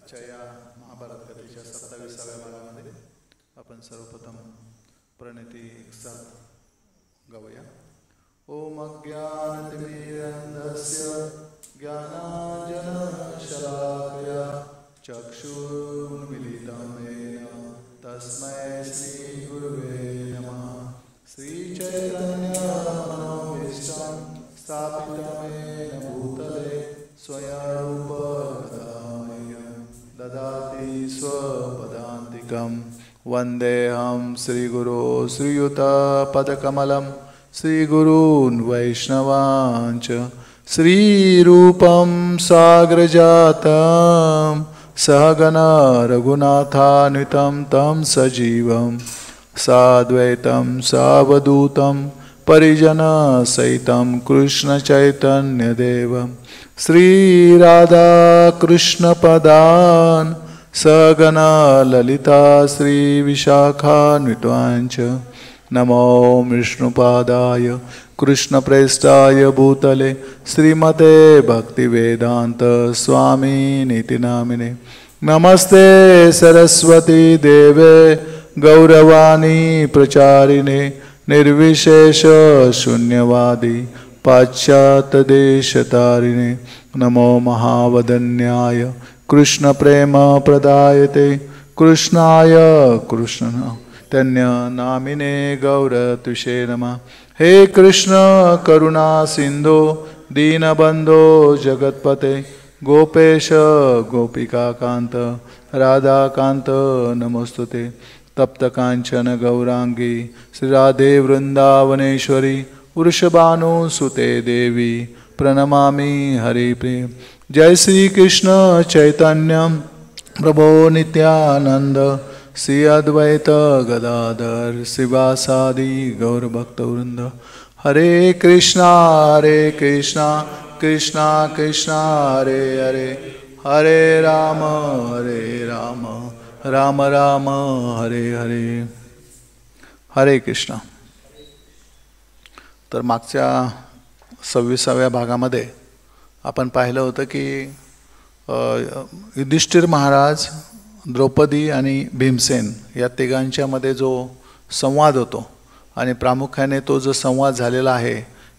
आजच्या या महाभारत कथेच्या 27व्या भागामध्ये आपण सर्वप्रथम प्रणिती सात गाऊया. ओम अज्ञानतिमिरन्धस्य ज्ञानाञ्जनशलाकया चक्षुरुन्मीलितं येन तस्मै श्रीगुरुवे नमः. श्रीचैतन्यमनोभीष्टं स्थापितं येन भूतले स्वयं ददाति स्वपदान्तिकं. वन्देऽहं श्रीगुरो श्रीयुतपदकमलं श्रीगुरून् वैष्णवांच श्रीरूपं साग्रजातं सहगना रघुनाथान्वितं तं सजीवं साद्वैतं सावधूतं परिजनसहितं कृष्णचैतन्यदेवं श्रीराधाकृष्णपदान् सगना ललिता श्रीविशाखान्वितांच. नमो विष्णुपादाय कृष्णप्रेष्ठाय भूतले श्रीमते भक्तिवेदान्त स्वामिनीति नामिने. नमस्ते सरस्वती देवे गौरवाणी प्रचारिणे निर्विशेष शून्यवादी पाश्चात्यदेशतारिणे. नमो महावदन्याय कृष्णप्रेम प्रदायते कृष्णाय कृष्ण तन्य नामिने गौरतुषे नमः. हे कृष्ण करुणा सिंधो दीनबंधो जगत्पते गोपेश गोपिकाकांत राधाकांत नमोस्तुते. तप्त कांचन गौरांगी श्रीराधे वृंदावनेश्वरी वृषभानुसुते देवी प्रणमामि हरिप्रिय. जय श्री कृष्ण चैतन्य प्रभो नित्यानंद श्री अद्वैत गदाधर शिवासादि गौरभक्तवृंद. हरे कृष्णा कृष्णा कृष्णा हरे हरे हरे राम राम राम हरे हरे. हरे कृष्ण. तर मागच्या 26व्या भागामध्ये आपण पाहिलं होतं की युधिष्ठिर महाराज द्रौपदी आणि भीमसेन या तिघांच्यामध्ये जो संवाद होतो आणि प्रामुख्याने तो जो संवाद झालेला आहे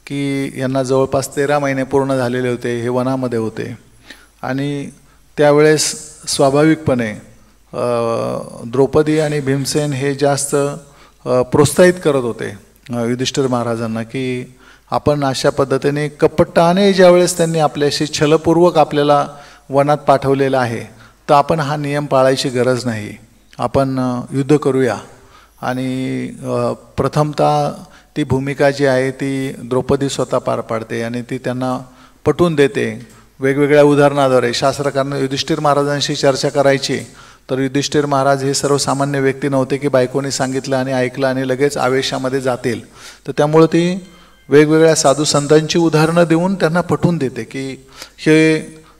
की यांना जवळपास 13 महिने पूर्ण झालेले होते, हे वनामध्ये होते आणि त्यावेळेस स्वाभाविकपणे द्रौपदी आणि भीमसेन हे जास्त प्रोत्साहित करत होते युधिष्ठिर महाराजांना की आपण अशा पद्धतीने कपटाने ज्यावेळेस त्यांनी आपल्याशी छलपूर्वक आपल्याला वनात पाठवलेलं आहे तर आपण हा नियम पाळायची गरज नाही, आपण युद्ध करूया. आणि प्रथमतः ती भूमिका जी आहे ती द्रौपदी स्वतः पार पाडते आणि ती त्यांना पटवून देते. वेगवेगळ्या उदाहरणाद्वारे शास्त्रकारांना युधिष्ठिर महाराजांशी चर्चा करायची तर युधिष्ठिर महाराज हे सर्वसामान्य व्यक्ती नव्हते की बायकोने सांगितलं आणि ऐकलं आणि लगेच आवेशामध्ये जातील. तर त्यामुळे ती वेगवेगळ्या साधू संतांची उदाहरणं देऊन त्यांना पटवून देते की हे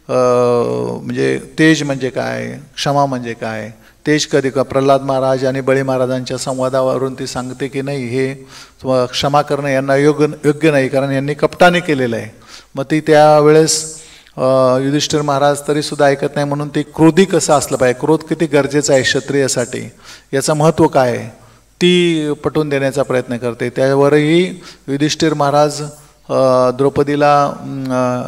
म्हणजे तेज म्हणजे काय, क्षमा म्हणजे काय. तेज कधी का प्रल्हाद महाराज आणि बळी महाराजांच्या संवादावरून ती सांगते की नाही हे क्षमा करणं यांना योग्य नाही कारण यांनी कपटाने केलेलं आहे. मग ती त्यावेळेस युधिष्ठिर महाराज तरीसुद्धा ऐकत नाही म्हणून ती क्रोधी कसं असलं पाहिजे, क्रोध किती गरजेचा आहे क्षत्रियासाठी, याचं महत्त्व काय आहे ती पटवून देण्याचा प्रयत्न करते. त्यावरही युधिष्ठिर महाराज द्रौपदीला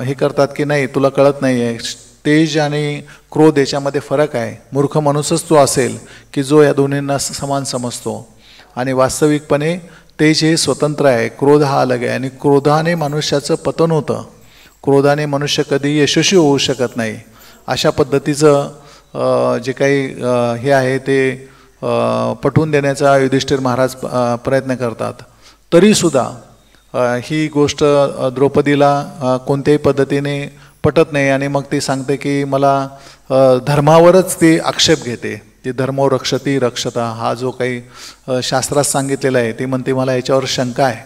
हे करतात की नाही तुला कळत नाही आहे, तेज आणि क्रोध याच्यामध्ये फरक आहे. मूर्ख माणूसच तो असेल की जो या दोन्हींना समान समजतो आणि वास्तविकपणे तेज हे स्वतंत्र आहे, क्रोध हा अलग आहे आणि क्रोधाने मनुष्याचं पतन होतं. क्रोधाने मनुष्य कधी यशस्वी होऊ शकत नाही. अशा पद्धतीचं जे काही हे आहे ते पटवून देण्याचा युधिष्ठिर महाराज प्रयत्न करतात. तरीसुद्धा ही गोष्ट द्रौपदीला कोणत्याही पद्धतीने पटत नाही आणि मग ती सांगते की मला धर्मावरच ती आक्षेप घेते. ती धर्मो रक्षती रक्षता हा जो काही शास्त्रात सांगितलेला आहे ती म्हणते मला याच्यावर शंका आहे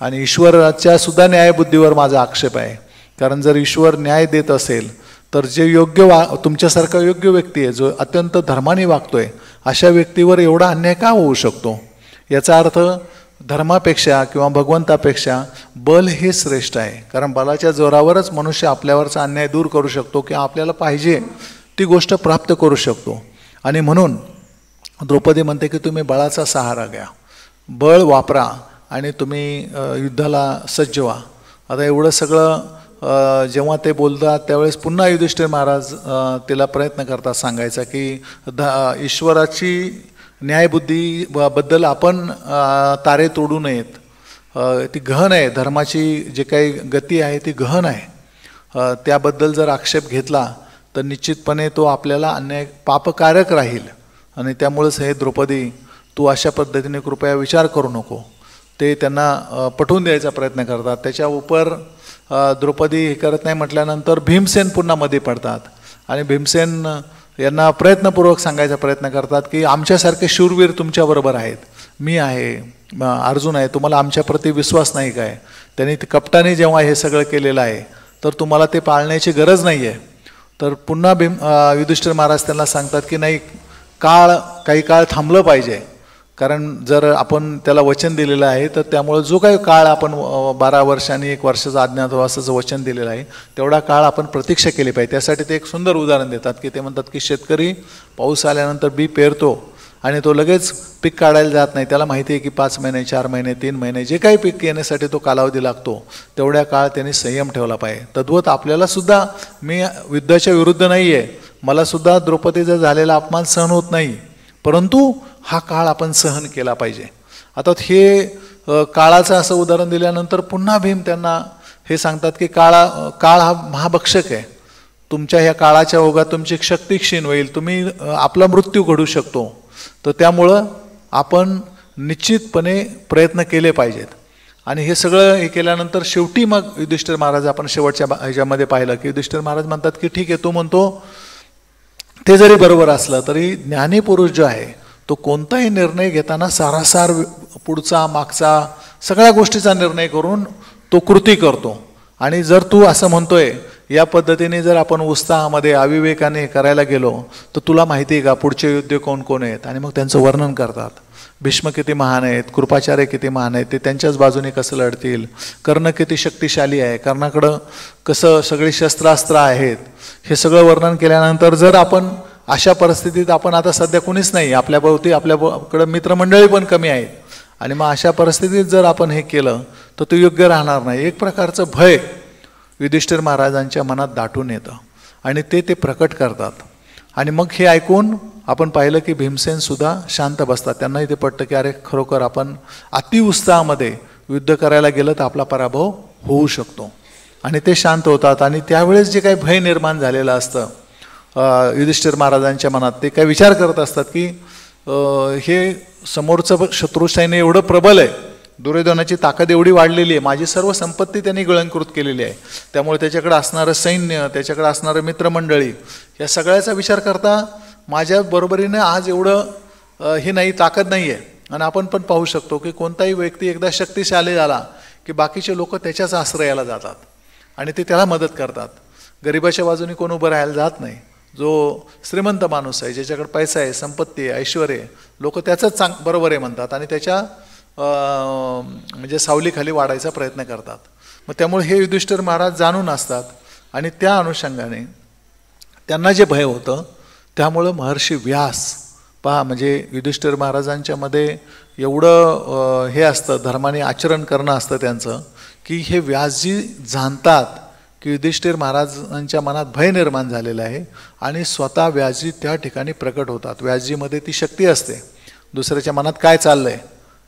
आणि ईश्वराच्या सुद्धा न्यायबुद्धीवर माझा आक्षेप आहे. कारण जर ईश्वर न्याय देत असेल तर जे योग्य तुमच्यासारखा योग्य व्यक्ती आहे जो अत्यंत धर्माने वागतोय अशा व्यक्तीवर एवढा अन्याय का होऊ शकतो. याचा अर्थ धर्मापेक्षा किंवा भगवंतापेक्षा बल हे श्रेष्ठ आहे. कारण बलाच्या जोरावरच मनुष्य आपल्यावरचा अन्याय दूर करू शकतो की आपल्याला पाहिजे ती गोष्ट प्राप्त करू शकतो. आणि म्हणून द्रौपदी म्हणते की तुम्ही बळाचा सहारा घ्या, बळ वापरा आणि तुम्ही युद्धाला सज्ज व्हा. आता एवढं सगळं जेव्हा ते बोलतात त्यावेळेस पुन्हा युधिष्ठिर महाराज तिला प्रयत्न करतात सांगायचा की ईश्वराची न्यायबुद्धी बद्दल आपण तारे तोडू नयेत. ती गहन आहे, धर्माची जे काही गती आहे ती गहन आहे. त्याबद्दल जर आक्षेप घेतला तर निश्चितपणे तो आपल्याला अन्याय पापकारक राहील. आणि त्यामुळेच हे द्रौपदी तू अशा पद्धतीने कृपया विचार करू नको, ते त्यांना पटवून द्यायचा प्रयत्न करतात. त्याच्या उपर द्रौपदी हे करत नाही म्हटल्यानंतर भीमसेन पुन्हा मध्ये पडतात आणि भीमसेन यांना प्रयत्नपूर्वक सांगायचा प्रयत्न करतात की आमच्यासारखे शूरवीर तुमच्याबरोबर आहेत, मी आहे, अर्जुन आहे, तुम्हाला आमच्याप्रती विश्वास नाही काय? त्यांनी कपटाने जेव्हा हे सगळं केलेलं आहे तर तुम्हाला ते पाळण्याची गरज नाही आहे. तर पुन्हा युधिष्ठिर महाराज त्यांना सांगतात की नाही, काही काळ थांबलं पाहिजे, कारण जर आपण त्याला वचन दिलेलं आहे तर त्यामुळे जो काही काळ आपण 12 वर्षांनी 1 वर्षाचं अज्ञातवासाचं वचन दिलेलं आहे तेवढा काळ आपण प्रतीक्षा केली पाहिजे. त्यासाठी ते एक सुंदर उदाहरण देतात की ते म्हणतात की शेतकरी पाऊस आल्यानंतर बी पेरतो आणि तो लगेच पीक काढायला जात नाही. त्याला माहिती आहे की 5 महिने 4 महिने 3 महिने जे काही पीक येण्यासाठी तो कालावधी लागतो तेवढ्या काळ त्यांनी संयम ठेवला पाहिजे. तद्वत आपल्याला सुद्धा, मी युद्धाच्या विरुद्ध नाही आहे, मला सुद्धा द्रौपदीचा झालेला अपमान सहन होत नाही, परंतु हा काळ आपण सहन केला पाहिजे. आता हे काळाचं असं उदाहरण दिल्यानंतर पुन्हा भीम त्यांना हे सांगतात की काळ हा महाभक्षक आहे, तुमच्या ह्या काळाच्या ओघात तुमची शक्ती क्षीण होईल, तुम्ही आपला मृत्यू घडू शकतो. तर त्यामुळं आपण निश्चितपणे प्रयत्न केले पाहिजेत. आणि हे सगळं हे केल्यानंतर शेवटी मग युधिष्ठिर महाराज, आपण शेवटच्या ह्याच्यामध्ये पाहिलं की युधिष्ठिर महाराज म्हणतात की ठीक आहे, तू म्हणतो ते जरी बरोबर असलं तरी ज्ञानी पुरुष जो आहे तो कोणताही निर्णय घेताना सारासार पुढचा मागचा सगळ्या गोष्टीचा निर्णय करून तो कृती करतो. आणि जर तू असं म्हणतोय या पद्धतीने जर आपण उत्साहामध्ये अविवेकाने करायला गेलो तर तुला माहिती आहे का पुढचे योद्धे कोण कोण आहेत? आणि मग त्यांचं वर्णन करतात. भीष्म किती महान आहेत, कृपाचार्य किती महान आहेत, ते त्यांच्याच बाजूने कसं लढतील, कर्ण किती शक्तिशाली आहे, कर्णाकडं कसं सगळी शस्त्रास्त्र आहेत, हे सगळं वर्णन केल्यानंतर जर आपण अशा परिस्थितीत, आपण आता सध्या कुणीच नाही आपल्याभोवती, आपल्याकडं मित्रमंडळी पण कमी आहेत, आणि मग अशा परिस्थितीत जर आपण हे केलं तर तो योग्य राहणार नाही. एक प्रकारचं भय युधिष्ठिर महाराजांच्या मनात दाटून येतं आणि ते प्रकट करतात. आणि मग हे ऐकून आपण पाहिलं की भीमसेन सुद्धा शांत बसतात. त्यांनाही ते पटतं की अरे खरोखर आपण अतिउत्साहामध्ये युद्ध करायला गेलं तर आपला पराभव होऊ शकतो. आणि ते शांत होतात. आणि त्यावेळेस जे काही भय निर्माण झालेलं असतं युधिष्ठिर महाराजांच्या मनात, ते काय विचार करत असतात की हे समोरचं शत्रुसैन्य एवढं प्रबल आहे, दुर्योधनाची ताकद एवढी वाढलेली आहे, माझी सर्व संपत्ती त्यांनी गिळंकृत केलेली आहे, त्यामुळे त्याच्याकडे असणारं सैन्य, त्याच्याकडे असणारं मित्रमंडळी, या सगळ्याचा विचार करता माझ्या बरोबरीने आज एवढं हे नाही, ताकद नाही आहे. आणि आपण पण पाहू शकतो की कोणताही व्यक्ती एकदा शक्तिशाली झाला की बाकीचे लोक त्याच्याच आश्रयाला जातात आणि ते त्याला मदत करतात. गरिबाच्या बाजूने कोण उभं राहायला जात नाही. जो श्रीमंत माणूस आहे, ज्याच्याकडे पैसा आहे, संपत्ती आहे, ऐश्वर्य आहे, लोक त्याचंच बरोबर आहे म्हणतात आणि त्याच्या म्हणजे सावलीखाली वाढायचा प्रयत्न करतात. मग त्यामुळे हे युधिष्ठिर महाराज जाणून असतात आणि त्या अनुषंगाने त्यांना जे भय होतं त्यामुळं महर्षी व्यास पहा, म्हणजे युधिष्ठिर महाराजांच्या मध्ये एवढं हे असतं, धर्माने आचरण करणं असतं त्यांचं, की हे व्यासजी जाणतात की युधिष्ठिर महाराजांच्या मनात भय निर्माण झालेलं आहे आणि स्वतः व्यासजी त्या ठिकाणी प्रकट होतात. व्यासजीमध्ये ती शक्ती असते, दुसऱ्याच्या मनात काय चाललंय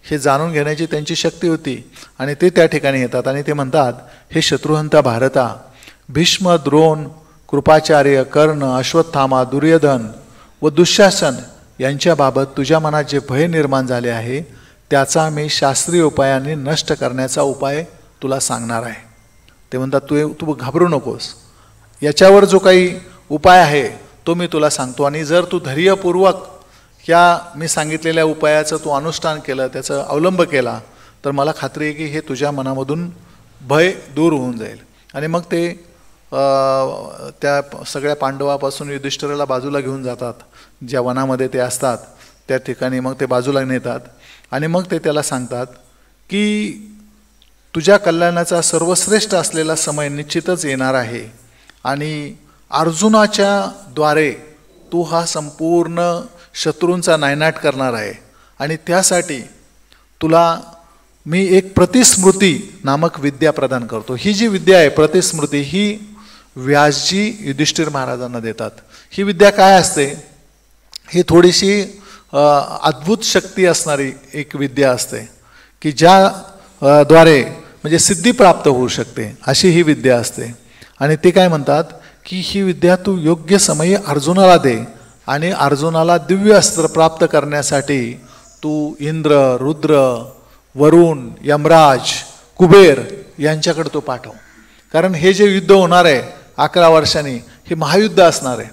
हे जाणून घेण्याची त्यांची शक्ती होती. आणि ते त्या ठिकाणी येतात आणि ते म्हणतात, हे शत्रुहंता भारता, भीष्म, द्रोण, कृपाचार्य, कर्ण, अश्वत्थामा, दुर्योधन व दुःशासन यांच्याबाबत तुझ्या मनात जे भय निर्माण झाले आहे त्याचा मी शास्त्रीय उपायाने नष्ट करण्याचा उपाय तुला सांगणार आहे. ते म्हणतात तू घाबरू नकोस, याच्यावर जो काही उपाय आहे तो मी तुला सांगतो, आणि जर तू धैर्यपूर्वक या मी सांगितलेल्या उपायाचं तू अनुष्ठान केलं, त्याचा अवलंब केला, तर मला खात्री आहे की हे तुझ्या मनामधून भय दूर होऊन जाईल. आणि मग ते त्या सगळ्या पांडवापासून युधिष्ठिराला बाजूला घेऊन जातात, ज्या वनामध्ये ते असतात त्या ठिकाणी मग ते बाजूला नेतात आणि मग ते त्याला सांगतात की तुझ्या कल्याणाचा सर्वश्रेष्ठ असलेला समय निश्चितच येणार आहे आणि अर्जुनाच्या द्वारे तू हा संपूर्ण शत्रूंचा नायनाट करणार आहे आणि त्यासाठी तुला मी एक प्रतिस्मृती नामक विद्या प्रदान करतो. ही जी विद्या आहे प्रतिस्मृती, ही व्यासजी युधिष्ठिर महाराजांना देतात. ही विद्या काय असते? ही थोडीशी अद्भुत शक्ती असणारी एक विद्या असते की ज्या द्वारे म्हणजे सिद्धी प्राप्त होऊ शकते, अशी ही विद्या असते. आणि ते काय म्हणतात की ही विद्या तू योग्य समयी अर्जुनाला दे आणि अर्जुनाला दिव्य अस्त्र प्राप्त करण्यासाठी तू इंद्र, रुद्र, वरुण, यमराज, कुबेर यांच्याकडे तो पाठव. कारण हे जे युद्ध होणार आहे 11 वर्षांनी, हे महायुद्ध असणार आहे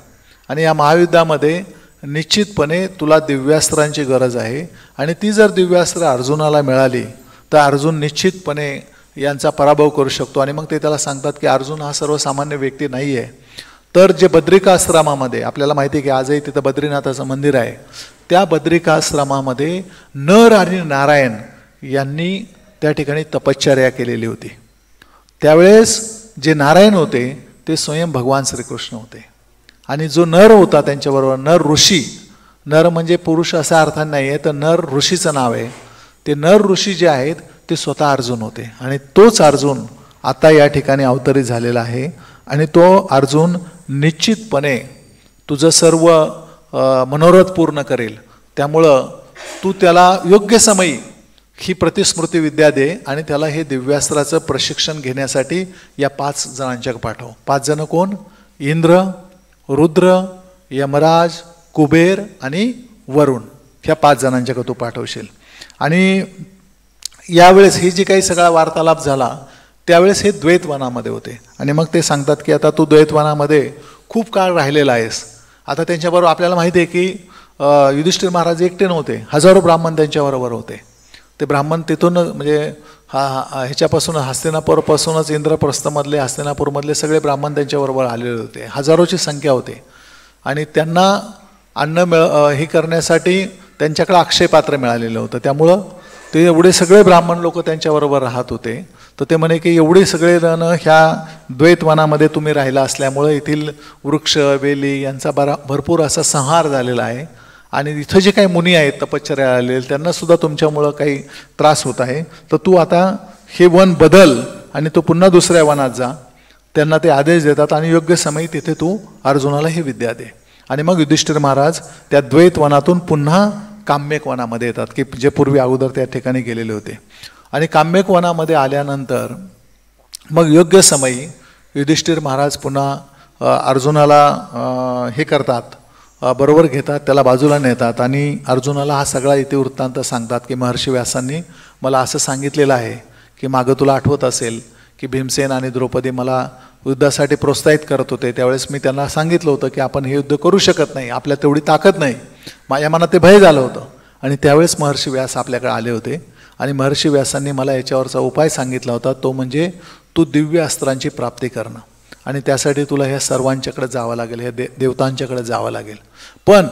आणि या महायुद्धामध्ये निश्चितपणे तुला दिव्यास्त्रांची गरज आहे. आणि ती जर दिव्यास्त्र अर्जुनाला मिळाली तर अर्जुन निश्चितपणे यांचा पराभव करू शकतो. आणि मग ते त्याला सांगतात की अर्जुन हा सर्वसामान्य व्यक्ती नाही आहे. तर जे बद्रिकाश्रमामध्ये आपल्याला माहिती आहे की आजही तिथं बद्रीनाथाचं मंदिर आहे, त्या बद्रिकाश्रमामध्ये नर आणि नारायण यांनी त्या ठिकाणी तपश्चर्या केलेली होती. त्यावेळेस जे नारायण होते ते स्वयं भगवान श्रीकृष्ण होते आणि जो नर होता त्यांच्याबरोबर नर ऋषी, नर म्हणजे पुरुष असा अर्थ नाही आहे, तर नर ऋषीचं नाव आहे. ते नर ऋषी जे आहेत ते स्वतः अर्जुन होते आणि तोच अर्जुन आता या ठिकाणी अवतरित झालेला आहे. आणि तो अर्जुन निश्चितपणे तुझं सर्व मनोरथ पूर्ण करेल. त्यामुळं तू त्याला योग्य समयी ही प्रतिस्मृती विद्या दे आणि त्याला हे दिव्यास्त्राचं प्रशिक्षण घेण्यासाठी या 5 जणांच्या पाठव. 5 जण कोण? इंद्र, रुद्र, यमराज, कुबेर आणि वरुण, ह्या 5 जणांच्याकडे तू पाठवशील. आणि यावेळेस ही जी काही सगळा वार्तालाप झाला त्यावेळेस हे द्वैतवनामध्ये होते. आणि मग ते सांगतात की आता तू द्वैतवनामध्ये खूप काळ राहिलेला आहेस. आता त्यांच्याबरोबर आपल्याला माहिती आहे की युधिष्ठिर महाराज एकटे नव्हते, हजारो ब्राह्मण त्यांच्याबरोबर होते. ते ब्राह्मण तिथून म्हणजे ह्याच्यापासून हस्तिनापूरपासूनच इंद्रप्रस्थमधले हस्तिनापूरमधले सगळे ब्राह्मण त्यांच्याबरोबर आलेले होते. हजारोची संख्या होते आणि त्यांना अन्न हे करण्यासाठी त्यांच्याकडे अक्षयपात्र मिळालेलं होतं. त्यामुळं ते एवढे सगळे ब्राह्मण लोक त्यांच्याबरोबर राहत होते. तर ते म्हणे की एवढे सगळे जण ह्या द्वैतवनामध्ये तुम्ही राहिला असल्यामुळं येथील वृक्ष वेली यांचा भरपूर असा संहार झालेला आहे आणि इथं जे काही मुनी आहेत तपश्चर्या आलेले त्यांनासुद्धा तुमच्यामुळं काही त्रास होत आहे. तर तू आता हे वन बदल आणि तो पुन्हा दुसऱ्या वनात जा. त्यांना ते आदेश देतात आणि योग्य समयी तिथे तू अर्जुनाला ही विद्या दे. आणि मग युधिष्ठिर महाराज त्या द्वैतवनातून पुन्हा काम्यक वनामध्ये येतात की जे पूर्वी अगोदर त्या ठिकाणी गेलेले होते. आणि काम्यक वनामध्ये आल्यानंतर मग योग्य समयी युधिष्ठिर महाराज पुन्हा अर्जुनाला हे करतात, बरोबर घेतात, त्याला बाजूला नेतात आणि अर्जुनाला हा सगळा इतिवृत्तांत सांगतात की महर्षी व्यासांनी मला असं सांगितलेलं आहे की मागं तुला आठवत असेल की भीमसेन आणि द्रौपदी मला युद्धासाठी प्रोत्साहित करत होते. त्यावेळेस मी त्यांना सांगितलं होतं की आपण हे युद्ध करू शकत नाही, आपल्या तेवढी ताकद नाही. माझ्या मनात ते भय झालं होतं. आणि त्यावेळेस महर्षी व्यास आपल्याकडे आले होते आणि महर्षी व्यासांनी मला याच्यावरचा उपाय सांगितला होता, तो म्हणजे तू दिव्य अस्त्रांची प्राप्ती करणं. आणि त्यासाठी तुला ह्या सर्वांच्याकडे जावं लागेल, ह्या देवतांच्याकडे जावं लागेल. पण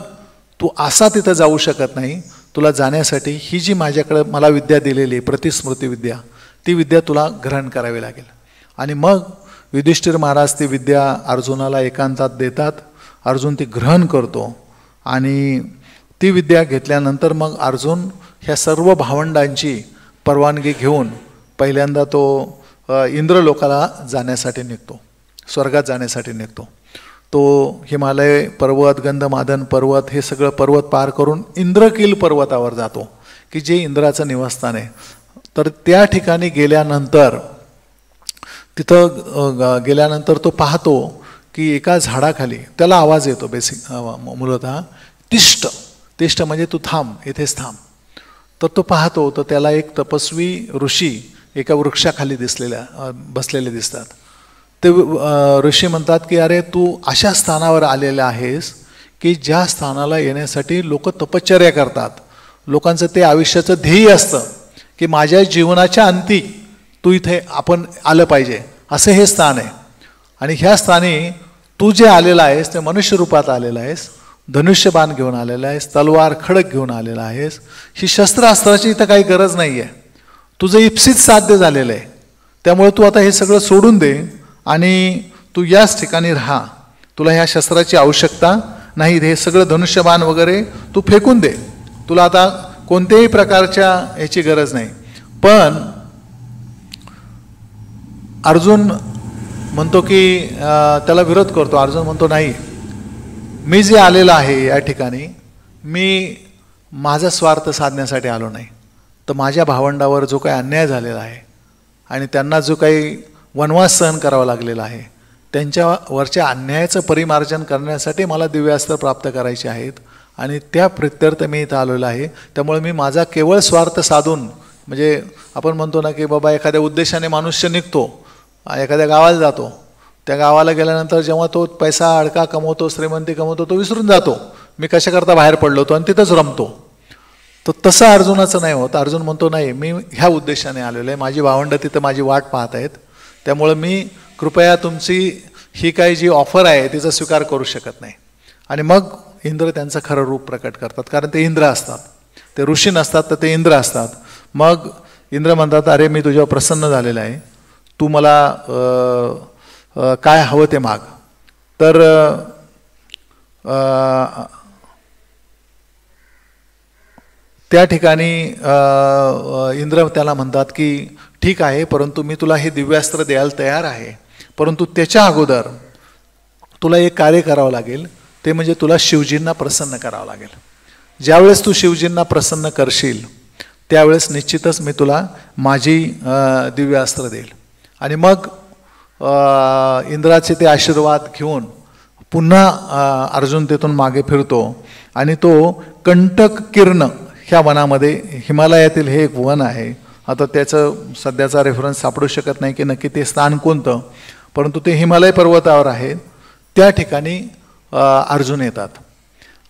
तू असा तिथं जाऊ शकत नाही. तुला जाण्यासाठी ही जी माझ्याकडे मला विद्या दिलेली प्रतिस्मृती विद्या, ती विद्या तुला ग्रहण करावी लागेल. आणि मग युधिष्ठिर महाराज ती विद्या अर्जुनाला एकांतात देतात. अर्जुन ती ग्रहण करतो आणि ती विद्या घेतल्यानंतर मग अर्जुन ह्या सर्व भावंडांची परवानगी घेऊन पहिल्यांदा तो इंद्रलोकाला जाण्यासाठी निघतो, स्वर्गात जाण्यासाठी निघतो. तो हिमालय पर्वत, गंधमादन पर्वत हे सगळं पर्वत पार करून इंद्रकील पर्वतावर जातो की जे इंद्राचं निवासस्थान आहे. तर त्या ठिकाणी गेल्यानंतर तिथं गेल्यानंतर तो पाहतो की एका झाडाखाली त्याला आवाज येतो मूलतः तिष्ठ. तिष्ठ म्हणजे तू थांब, इथेच थांब. तर तो पाहतो तर त्याला एक तपस्वी ऋषी एका वृक्षाखाली बसलेले दिसतात. ते ऋषी म्हणतात की अरे तू अशा स्थानावर आलेला आहेस की ज्या स्थानाला येण्यासाठी लोक तपश्चर्या करतात. लोकांचं ते आयुष्याचं ध्येय असतं की माझ्या जीवनाच्या अंती तू इथे आपण आलं पाहिजे, असं हे स्थान आहे. आणि ह्या स्थानी तू जे आलेला आहेस ते मनुष्य रूपात आलेला आहेस, धनुष्यबाण घेऊन आलेला आहेस, तलवार खडक घेऊन आलेला आहेस. ही शस्त्रास्त्राची इथं काही गरज नाही आहे, तुझं इप्सित साध्य झालेलं आहे. त्यामुळे तू आता हे सगळं सोडून दे आणि तू याच ठिकाणी राहा तुला ह्या शस्त्राची आवश्यकता नाही, हे सगळं धनुष्यबाण वगैरे तू फेकून दे, तुला आता कोणत्याही प्रकारच्या याची गरज नाही. पण अर्जुन म्हणतो की त्याला विरोध करतो. अर्जुन म्हणतो नाही, मी जे आलेला आहे या ठिकाणी मी माझा स्वार्थ साधण्यासाठी आलो नाही, तर माझ्या भावंडावर जो काही अन्याय झालेला आहे आणि त्यांना जो काही वनवास सहन करावा लागलेला आहे त्यांच्यावरच्या अन्यायाचं परिमार्जन करण्यासाठी मला दिव्यास्त्र प्राप्त करायचे आहेत आणि त्या प्रित्यर्थ मी इथं आलेलो आहे. त्यामुळे मी माझा केवळ स्वार्थ साधून, म्हणजे आपण म्हणतो ना की बाबा एखाद्या उद्देशाने मनुष्य निघतो, एखाद्या गावाला जातो, त्या गावाला गेल्यानंतर जेव्हा तो पैसा अडका कमवतो, श्रीमंती कमवतो, तो विसरून जातो मी कशाकरता बाहेर पडलो होतो आणि तिथंच रमतो. तर तसं अर्जुनाचं नाही होत. अर्जुन म्हणतो नाही, मी ह्या उद्देशाने आलेलो आहे, माझी भावंडं तिथं माझी वाट पाहत आहेत, त्यामुळं मी कृपया तुमची ही काही जी ऑफर आहे तिचा स्वीकार करू शकत नाही. आणि मग इंद्र त्यांचं खरं रूप प्रकट करतात, कारण ते इंद्र असतात, ते ऋषी नसतात तर ते इंद्र असतात. मग इंद्र म्हणतात, अरे मी तुझ्यावर प्रसन्न झालेला आहे, तू मला काय हवं ते माग. तर त्या ठिकाणी इंद्र त्याला म्हणतात की ठीक आहे, परंतु मी तुला हे दिव्यास्त्र द्यायला तयार आहे, परंतु त्याच्या अगोदर तुला एक कार्य करावं लागेल, ते म्हणजे तुला शिवजींना प्रसन्न करावं लागेल. ज्यावेळेस तू शिवजींना प्रसन्न करशील त्यावेळेस निश्चितच मी तुला माझी दिव्यास्त्र देईल. आणि मग इंद्राचे ते आशीर्वाद घेऊन पुन्हा अर्जुन तेथून मागे फिरतो आणि तो कंटक किर्ण ह्या वनामध्ये, हिमालयातील हे एक वन आहे, आता त्याचं सध्याचा रेफरन्स सापडू शकत नाही की नक्की ते स्थान कोणतं, परंतु ते हिमालय पर्वतावर आहे. त्या ठिकाणी अर्जुन येतात.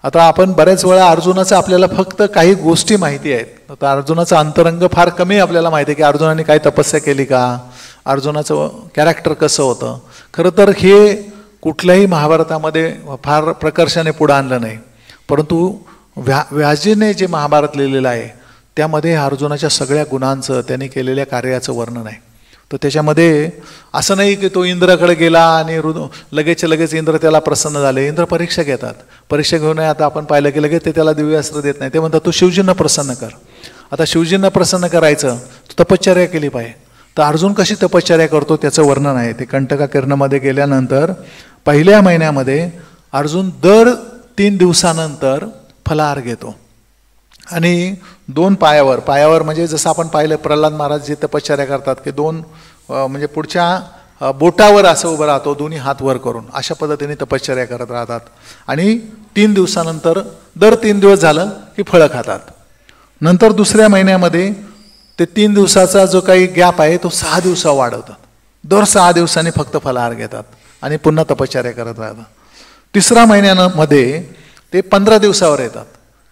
आता आपण बऱ्याच वेळा अर्जुनाचं आपल्याला फक्त काही गोष्टी माहिती आहेत, आता अर्जुनाचं अंतरंग फार कमी आपल्याला माहिती आहे की अर्जुनाने काय तपस्या केली का, अर्जुनाचं कॅरेक्टर कसं होतं. खरं तर हे कुठल्याही महाभारतामध्ये फार प्रकर्षाने पुढं आणलं नाही, परंतु व्यासजीने जे महाभारत लिहिलेलं आहे त्यामध्ये अर्जुनाच्या सगळ्या गुणांचं, त्यांनी केलेल्या कार्याचं वर्णन आहे. तर त्याच्यामध्ये असं नाही की तो इंद्राकडे गेला आणि लगेच इंद्र त्याला प्रसन्न झाले. इंद्र परीक्षा घेतात, परीक्षा घेऊन आता आपण पाहिलं की लगेच ते त्याला दिव्यास्त्र देत नाही, ते म्हणतात तू शिवजींना प्रसन्न कर. आता शिवजींना प्रसन्न करायचं तू तपश्चर्या केली पाहिजे. तर अर्जुन कशी तपश्चर्या करतो त्याचं वर्णन आहे. ते कंटका किरणमध्ये गेल्यानंतर पहिल्या महिन्यामध्ये अर्जुन दर 3 दिवसानंतर फलाहार घेतो आणि 2 पायावर म्हणजे जसं आपण पाहिलं प्रल्हाद महाराज जे तपश्चर्या करतात की 2 म्हणजे पुढच्या बोटावर असं उभं राहतो, दोन्ही हात वर करून, अशा पद्धतीने तपश्चर्या करत राहतात. आणि 3 दिवसानंतर दर 3 दिवस झालं की फळं खातात. नंतर दुसऱ्या महिन्यामध्ये ते 3 दिवसाचा जो काही गॅप आहे तो 6 दिवसा वाढवतात, दर 6 दिवसांनी फक्त फलाहार घेतात आणि पुन्हा तपश्चर्या करत राहतात. तिसऱ्या महिन्यामध्ये ते 15 दिवसावर येतात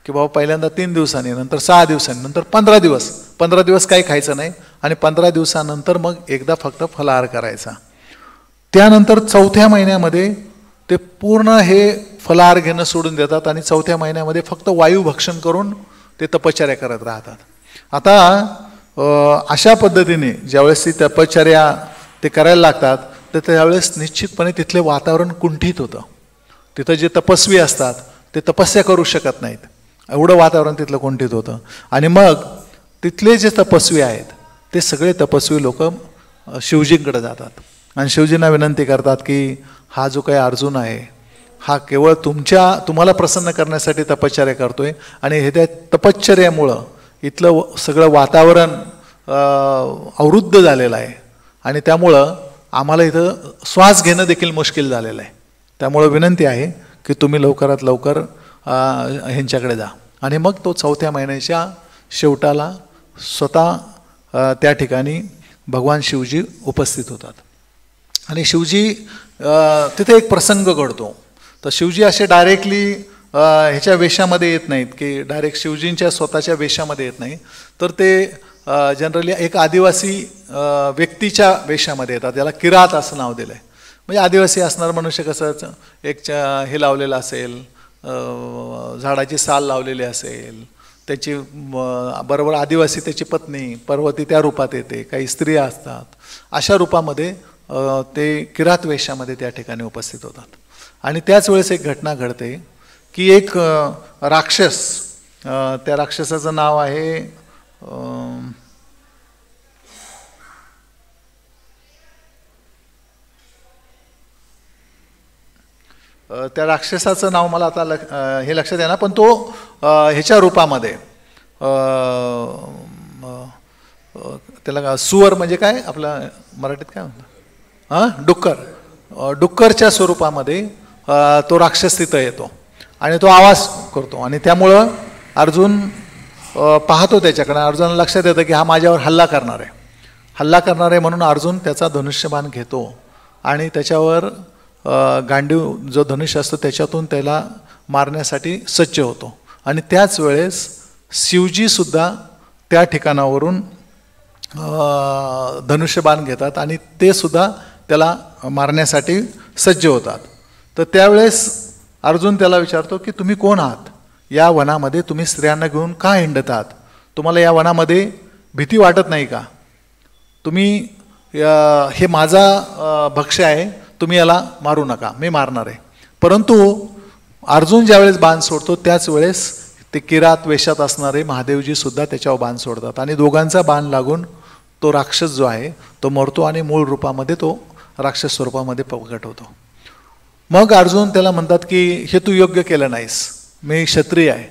की बाबा पहिल्यांदा 3 दिवसांनी, नंतर 6 दिवसांनी, नंतर 15 दिवस काही खायचं नाही आणि 15 दिवसानंतर मग एकदा फक्त फलाहार करायचा. त्यानंतर 4थ्या महिन्यामध्ये ते पूर्ण हे फलाहार घेणं सोडून देतात आणि 4थ्या महिन्यामध्ये फक्त वायू भक्षण करून ते तपश्चर्या करत राहतात. आता अशा पद्धतीने ज्यावेळेस ती तपश्चर्या ते करायला लागतात तर त्यावेळेस निश्चितपणे तिथले वातावरण कुंठित होतं. तिथं जे तपस्वी असतात ते तपस्या करू शकत नाहीत, एवढं वातावरण तिथलं कुंठित होतं. आणि मग तिथले जे तपस्वी आहेत ते सगळे तपस्वी लोक शिवजींकडे जातात आणि शिवजींना विनंती करतात की हा जो काही अर्जुन आहे हा केवळ तुम्हाला प्रसन्न करण्यासाठी तपश्चर्या करतोय आणि हे त्या तपश्चर्यामुळं इथलं सगळं वातावरण अवरुद्ध झालेलं आहे आणि त्यामुळं आम्हाला इथं श्वास घेणं देखील मुश्किल झालेलं आहे. त्यामुळं विनंती आहे की तुम्ही लवकरात लवकर ह्यांच्याकडे जा. आणि मग तो 4थ्या महिन्याच्या शेवटाला स्वतः त्या ठिकाणी भगवान शिवजी उपस्थित होतात आणि शिवजी तिथे एक प्रसंग घडतो. तर शिवजी असे डायरेक्टली ह्याच्या वेशामध्ये येत नाहीत की डायरेक्ट शिवजींच्या स्वतःच्या वेशामध्ये येत नाही, तर ते जनरली एक आदिवासी व्यक्तीच्या वेशामध्ये येतात. त्याला किरात असं नाव दिलं आहे. म्हणजे आदिवासी असणार मनुष्य कसं एक हे लावलेलं असेल, झाडाची साल लावलेली असेल, त्याची बरोबर आदिवासी त्याची पत्नी पर्वती त्या रूपात येते, काही स्त्रिया असतात, अशा रूपामध्ये ते किरात वेशामध्ये त्या ठिकाणी उपस्थित होतात. आणि त्याच वेळेस एक घटना घडते की एक राक्षस, त्या राक्षसाचं नाव आहे त्या राक्षसाचं नाव मला आता हे लक्षात येणार, पण तो ह्याच्या रूपामध्ये त्याला सुवर म्हणजे काय आपलं मराठीत काय म्हणतात, डुक्करच्या स्वरूपामध्ये तो राक्षस तिथं येतो आणि तो आवाज करतो आणि त्यामुळं अर्जुन पाहतो त्याच्याकडे. अर्जुनाला लक्षात येतं की हा माझ्यावर हल्ला करणार आहे म्हणून अर्जुन त्याचा धनुष्यबाण घेतो आणि त्याच्यावर गांडीव जो धनुष्य असतो त्याच्यातून त्याला मारण्यासाठी सज्ज होतो. आणि त्याच वेळेस शिवजी सुद्धा त्या ठिकाणावरून धनुष्यबाण घेतात आणि ते सुद्धा त्याला मारण्यासाठी सज्ज होतात. तर त्यावेळेस अर्जुन त्याला विचारतो की तुम्ही कोण आहात? या वनामध्ये तुम्ही स्त्रियांना घेऊन का हिंडतात? तुम्हाला या वनामध्ये भीती वाटत नाही का? तुम्ही हे माझा भक्ष्य आहे, तुम्ही याला मारू नका, मी मारणार आहे. परंतु अर्जुन ज्यावेळेस बाण सोडतो त्याच वेळेस ते किरात वेशात असणारे महादेवजी सुद्धा त्याच्यावर बाण सोडतात आणि दोघांचा बाण लागून तो राक्षस जो आहे तो मरतो आणि मूळ रूपामध्ये तो राक्षस स्वरूपामध्ये प्रकट होतो. मग अर्जुन त्याला म्हणतात की हे तू योग्य केलं नाहीस, मी क्षत्रिय आहे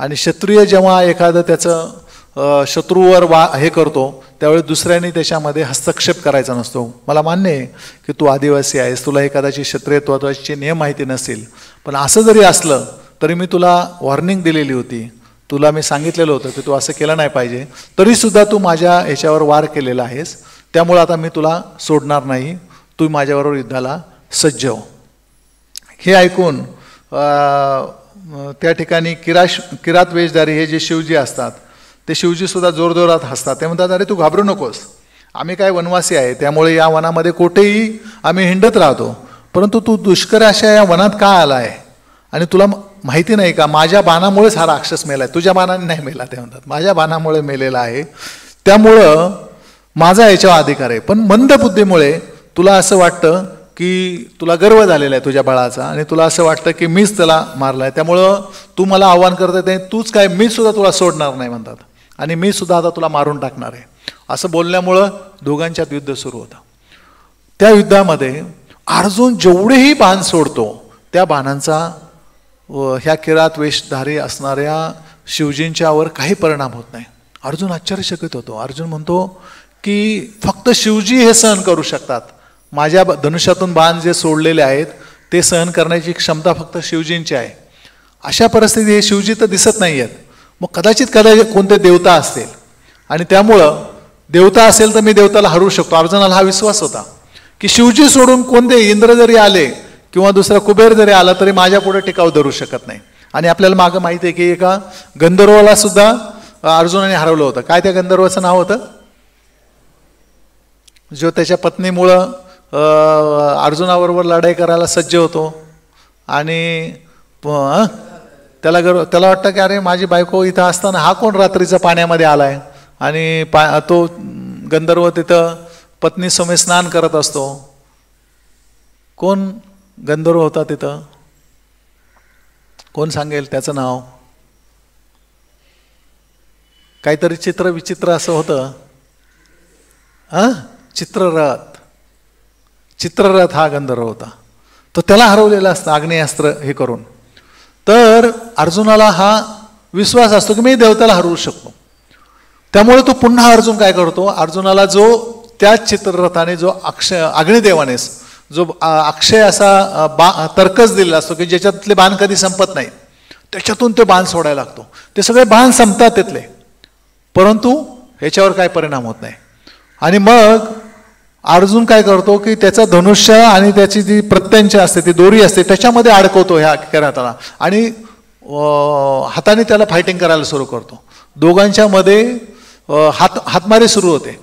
आणि क्षत्रिय जेव्हा एखादं त्याचं शत्रूवर हे करतो त्यावेळेस दुसऱ्यांनी त्याच्यामध्ये हस्तक्षेप करायचा नसतो. मला मान्य आहे की तू आदिवासी आहेस, तुला हे कदाचित क्षत्रियत्वाचे नियम माहिती नसतील, पण असं जरी असलं तरी मी तुला वॉर्निंग दिलेली होती, तुला मी सांगितलेलं होतं की तू असं केलं नाही पाहिजे, तरीसुद्धा तू माझ्या ह्याच्यावर वार केलेला आहेस, त्यामुळं आता मी तुला सोडणार नाही, तू माझ्याबरोबर युद्धाला सज्ज हो. हे ऐकून त्या ठिकाणी किरात वेशधारी हे जे शिवजी असतात ते शिवजीसुद्धा जोरजोरात हसतात. ते म्हणतात, अरे तू घाबरू नकोस, आम्ही काय वनवासी आहे, त्यामुळे या वनामध्ये कुठेही आम्ही हिंडत राहतो, परंतु तू दुष्कर अशा या वनात का आला आहे आणि तुला माहिती नाही का माझ्या बाणामुळेच हा राक्षस मेला आहे, तुझ्या बाणाने नाही मेला. ते म्हणतात माझ्या बाणामुळे मेलेला आहे, त्यामुळं माझा याच्यावर अधिकार आहे. पण मंद बुद्धीमुळे तुला असं वाटतं की तुला गर्व झालेला आहे तुझ्या बळाचा आणि तुला असं वाटतं की मीच त्याला मारला आहे, त्यामुळं तू मला आव्हान करत आहे, तूच काय, मी सुद्धा तुला सोडणार नाही म्हणतात आणि मी सुद्धा आता तुला मारून टाकणार आहे. असं बोलल्यामुळं दोघांच्यात युद्ध सुरू होतं. त्या युद्धामध्ये अर्जुन जेवढेही बाण सोडतो त्या बाणांचा ह्या किरात वेशधारी असणाऱ्या शिवजींच्यावर काही परिणाम होत नाही. अर्जुन आश्चर्यचकित होतो. अर्जुन म्हणतो की फक्त शिवजी हे सहन करू शकतात, माझ्या धनुष्यातून बाण जे सोडलेले आहेत ते सहन करण्याची क्षमता फक्त शिवजींची आहे. अशा परिस्थितीत हे शिवजी तर दिसत नाही आहेत, मग कदाचित कोणते देवता असतील आणि त्यामुळं देवता असेल तर मी देवताला हरवू शकतो. अर्जुनाला हा विश्वास होता की शिवजी सोडून कोणते इंद्र जरी आले किंवा दुसरा कुबेर जरी आला तरी माझ्या पुढे टिकाव धरू शकत नाही. आणि आपल्याला मागं माहिती आहे की एका गंधर्वाला सुद्धा अर्जुनाने हरवलं होतं. काय त्या गंधर्वाचं नाव होतं? जो त्याच्या पत्नीमुळं अर्जुनाबरोबर लढाई करायला सज्ज होतो आणि त्याला वाटतं की अरे माझी बायको इथं असताना हा कोण रात्रीचा पाण्यामध्ये आलाय, आणि तो गंधर्व तिथं पत्नी समेत स्नान करत असतो. कोण गंधर्व होता तिथं? कोण सांगेल त्याचं नाव? काहीतरी चित्र विचित्र असं होतं. चित्ररथ हा गंधर्व होता. तो त्याला हरवलेला असतं आग्नेयास्त्र हे करून. तर अर्जुनाला हा विश्वास असतो की मी देवताला हरवू शकतो. त्यामुळे तो पुन्हा अर्जुन काय करतो, अर्जुनाला जो त्याच चित्ररथाने जो अग्निदेवाने जो अक्षय असा तर्कस दिलेला असतो की ज्याच्यातले बाण कधी संपत नाही, त्याच्यातून ते बाण सोडायला लागतो. ते सगळे बाण संपतात तिथले, परंतु ह्याच्यावर काय परिणाम होत नाही. आणि मग अर्जुन काय करतो की त्याचा धनुष्य आणि त्याची जी प्रत्यंच असते ती दोरी असते त्याच्यामध्ये अडकवतो ह्या किराताला आणि हाताने त्याला फायटिंग करायला सुरू करतो. दोघांच्या मध्ये हातमारी सुरू होते.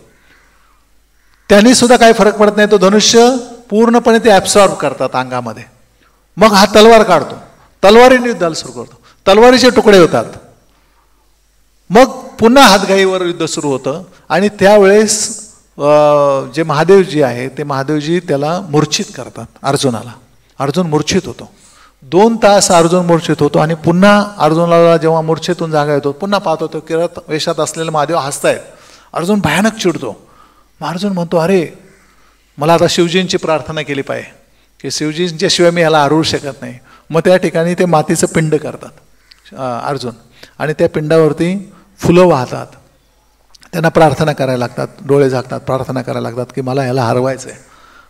त्यांनी सुद्धा काही फरक पडत नाही, तो धनुष्य पूर्णपणे ते ॲब्सॉर्ब करतात अंगामध्ये. मग हा तलवार काढतो, तलवारीने युद्धाला सुरू करतो, तलवारीचे तुकडे होतात. मग पुन्हा हातघाईवर युद्ध सुरू होतं आणि त्यावेळेस जे महादेवजी आहे ते महादेवजी त्याला मूर्छित करतात अर्जुनाला. अर्जुन मूर्छित होतो. 2 तास अर्जुन मूर्छित होतो आणि पुन्हा अर्जुनाला जेव्हा मूर्छेतून जागा येतो पुन्हा पाहतो तो किरात वेशात असलेले महादेव हसतायत. अर्जुन भयानक चिडतो. मग अर्जुन म्हणतो, अरे मला आता शिवजींची प्रार्थना केली पाहिजे की शिवजींच्या शिवाय मी ह्याला हरवू शकत नाही. मग त्या ठिकाणी ते मातीचं पिंड करतात अर्जुन आणि त्या पिंडावरती फुलं वाहतात. त्यांना प्रार्थना करायला लागतात, डोळे झाकतात, प्रार्थना करायला लागतात की मला ह्याला हरवायचं आहे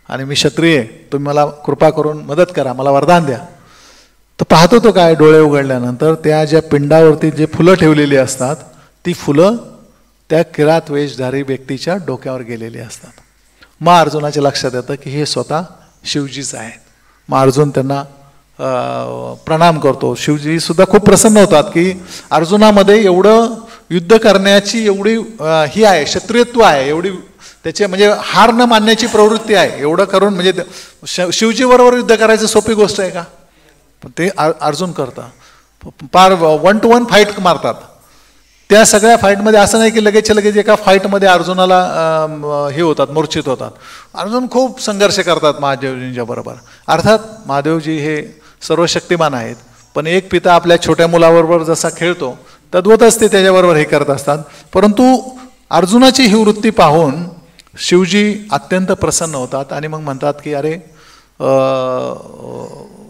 आणि मी क्षत्रिय आहे, तुम्ही मला कृपा करून मदत करा, मला वरदान द्या. तर पाहतो तो काय, डोळे उघडल्यानंतर त्या ज्या पिंडावरती जे फुलं ठेवलेली असतात ती फुलं त्या किरात वेशधारी व्यक्तीच्या डोक्यावर गेलेली असतात. मग अर्जुनाच्या लक्षात येतं की हे स्वतः शिवजीच आहेत. मग अर्जुन त्यांना प्रणाम करतो. शिवजी सुद्धा खूप प्रसन्न होतात की अर्जुनामध्ये एवढं युद्ध करण्याची एवढी ही आहे, क्षत्रियत्व आहे, एवढी त्याचे म्हणजे हार न मानण्याची प्रवृत्ती आहे. एवढं करून म्हणजे शिवजीबरोबर युद्ध करायचं सोपी गोष्ट आहे का? ते अर्जुन करतात. पार 1 to 1 फाईट मारतात. त्या सगळ्या फाईटमध्ये असं नाही की लगेच एका फाईटमध्ये अर्जुनाला हे होतात, मूर्छित होतात. अर्जुन खूप संघर्ष करतात महादेवजींच्या बरोबर. अर्थात महादेवजी हे सर्वशक्तिमान आहेत, पण एक पिता आपल्या छोट्या मुलाबरोबर जसा खेळतो तद्वतच ते त्याच्याबरोबर हे करत असतात. परंतु अर्जुनाची ही वृत्ती पाहून शिवजी अत्यंत प्रसन्न होतात आणि मग म्हणतात की अरे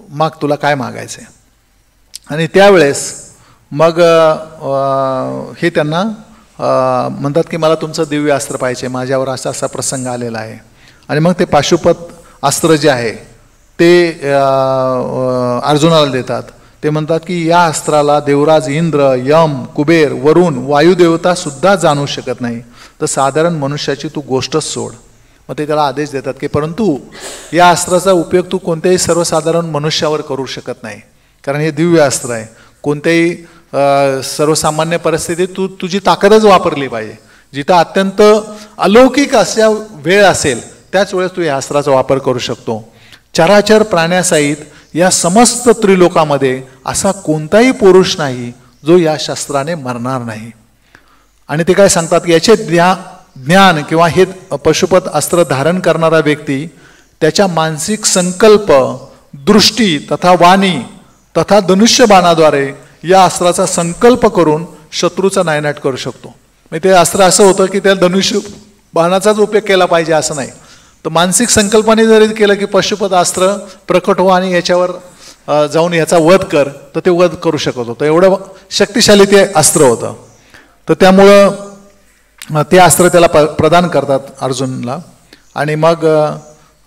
माग, तुला काय मागायचं आहे. आणि त्यावेळेस मग हे त्यांना म्हणतात की मला तुमचं दिव्य अस्त्र पाहिजे, माझ्यावर असा असा प्रसंग आलेला आहे. आणि मग ते पाशुपत अस्त्र जे आहे ते अर्जुनाला देतात. ते म्हणतात की या अस्त्राला देवराज इंद्र, यम, कुबेर, वरुण, वायुदेवता सुद्धा जाणू शकत नाही, तर साधारण मनुष्याची तू गोष्टच सोड. मग ते त्याला आदेश देतात की परंतु या अस्त्राचा उपयोग तू कोणत्याही सर्वसाधारण मनुष्यावर करू शकत नाही, कारण हे दिव्य अस्त्र आहे. कोणत्याही सर्वसामान्य परिस्थितीत तुझी ताकदच वापरली पाहिजे. जिथं अत्यंत अलौकिक अशा वेळ असेल त्याच वेळेस तू या अस्त्राचा वापर करू शकतो. चराचर प्राण्यासहित या समस्त त्रिलोकामध्ये असा कोणताही पुरुष नाही जो या शस्त्राने मरणार नाही. आणि ते काय सांगतात की याचे ज्ञान किंवा हे पशुपत अस्त्र धारण करणारा व्यक्ती त्याच्या मानसिक संकल्प, दृष्टी तथा वाणी तथा धनुष्यबाणाद्वारे या अस्त्राचा संकल्प करून शत्रूचा नायनाट करू शकतो. म्हणजे ते अस्त्र असं होतं की त्या धनुष्य बाणाचाच उपयोग केला पाहिजे असं नाही, तर मानसिक संकल्पाने जरी केलं की पशुपत अस्त्र प्रकट हो आणि याच्यावर जाऊन याचा वध कर, तर ते वध करू शकत होतं. एवढं शक्तिशाली ते अस्त्र होतं. तर त्यामुळं ते अस्त्र त्याला प्रदान करतात अर्जुनला. आणि मग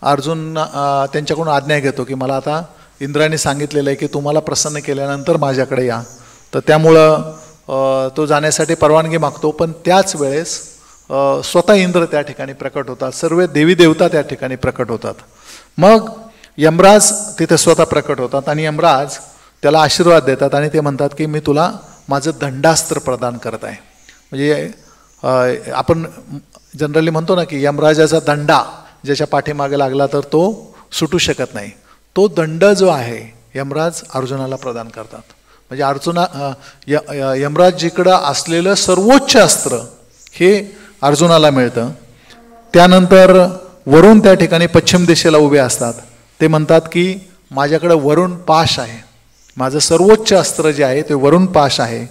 अर्जुन त्यांच्याकडून आज्ञा घेतो की मला आता इंद्राने सांगितलेलं आहे की तुम्हाला प्रसन्न केल्यानंतर माझ्याकडे या. तर त्यामुळं तो जाण्यासाठी परवानगी मागतो. पण त्याच वेळेस स्वतः इंद्र त्या ठिकाणी प्रकट होतात, सर्व देवी देवता त्या ठिकाणी प्रकट होतात. मग यमराज तिथे स्वतः प्रकट होतात आणि यमराज त्याला आशीर्वाद देतात आणि ते म्हणतात की मी तुला माझं दंडास्त्र प्रदान करत आहे. म्हणजे आपण जनरली म्हणतो ना की यमराजाचा दंडा ज्याच्या पाठीमागे लागला तर तो सुटू शकत नाही, तो दंड जो आहे यमराज अर्जुनाला प्रदान करतात. म्हणजे यमराजजीकडं असलेलं सर्वोच्च अस्त्र हे अर्जुनाला मिळतं. त्यानंतर वरुण त्या ठिकाणी पश्चिम दिशेला उभे असतात. ते म्हणतात की माझ्याकडं वरुण पाश आहे, माझं सर्वोच्च अस्त्र जे आहे ते वरुण पाश आहे.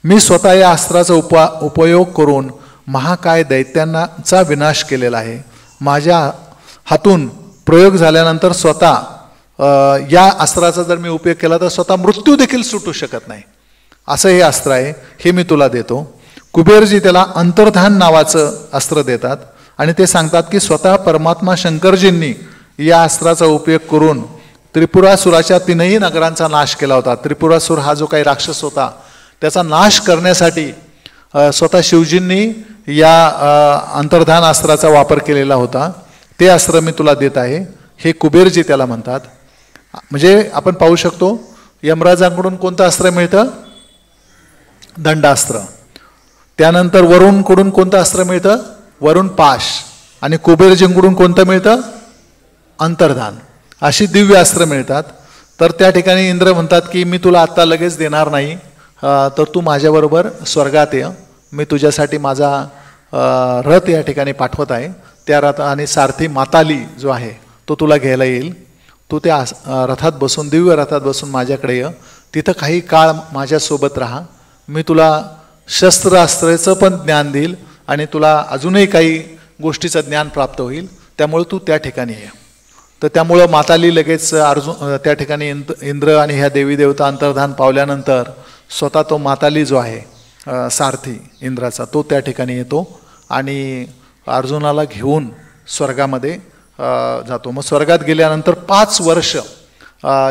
मी स्वतः या अस्त्राचा उपयोग करून महाकाय दैत्यांचा विनाश केलेला आहे. माझ्या हातून प्रयोग झाल्यानंतर स्वतः या अस्त्राचा जर मी उपयोग केला तर स्वतः मृत्यू देखील सुटू शकत नाही, असं हे अस्त्र आहे, हे मी तुला देतो. कुबेरजी त्याला अंतर्धान नावाचं अस्त्र देतात आणि ते सांगतात की स्वतः परमात्मा शंकरजींनी या अस्त्राचा उपयोग करून त्रिपुरासुराच्या 3ही नगरांचा नाश केला होता. त्रिपुरासुर हा जो काही राक्षस होता त्याचा नाश करण्यासाठी स्वतः शिवजींनी या अंतर्धान अस्त्राचा वापर केलेला होता. ते अस्त्र मी तुला देत आहे, हे कुबेरजी त्याला म्हणतात. म्हणजे आपण पाहू शकतो यमराजांकडून कोणतं अस्त्र मिळतं? दंडास्त्र. त्यानंतर वरुणकडून कोणतं अस्त्र मिळतं? वरुण पाश. आणि कुबेरजींकडून कोणतं मिळतं? अंतर्धान. अशी दिव्य अस्त्र मिळतात. तर त्या ठिकाणी इंद्र म्हणतात की मी तुला आत्ता लगेच देणार नाही, तर तू माझ्याबरोबर स्वर्गात ये, मी तुझ्यासाठी माझा रथ या ठिकाणी पाठवत आहे. त्या रथ आणि सारथी माताली जो आहे तो तुला घ्यायला येईल. तू त्या रथात बसून, दिव्य रथात बसून माझ्याकडे ये, तिथं काही काळ माझ्यासोबत राहा, मी तुला शस्त्रास्त्राचं पण ज्ञान देईल आणि तुला अजूनही काही गोष्टीचं ज्ञान प्राप्त होईल, त्यामुळे तू त्या ठिकाणी ये. तर त्यामुळं माताली लगेच अर्जुन त्या ठिकाणी इंद्र आणि ह्या देवी देवता अंतर्धान पावल्यानंतर स्वतः तो माताली जो आहे सारथी इंद्राचा, तो त्या ठिकाणी येतो आणि अर्जुनाला घेऊन स्वर्गामध्ये जातो. मग स्वर्गात गेल्यानंतर 5 वर्ष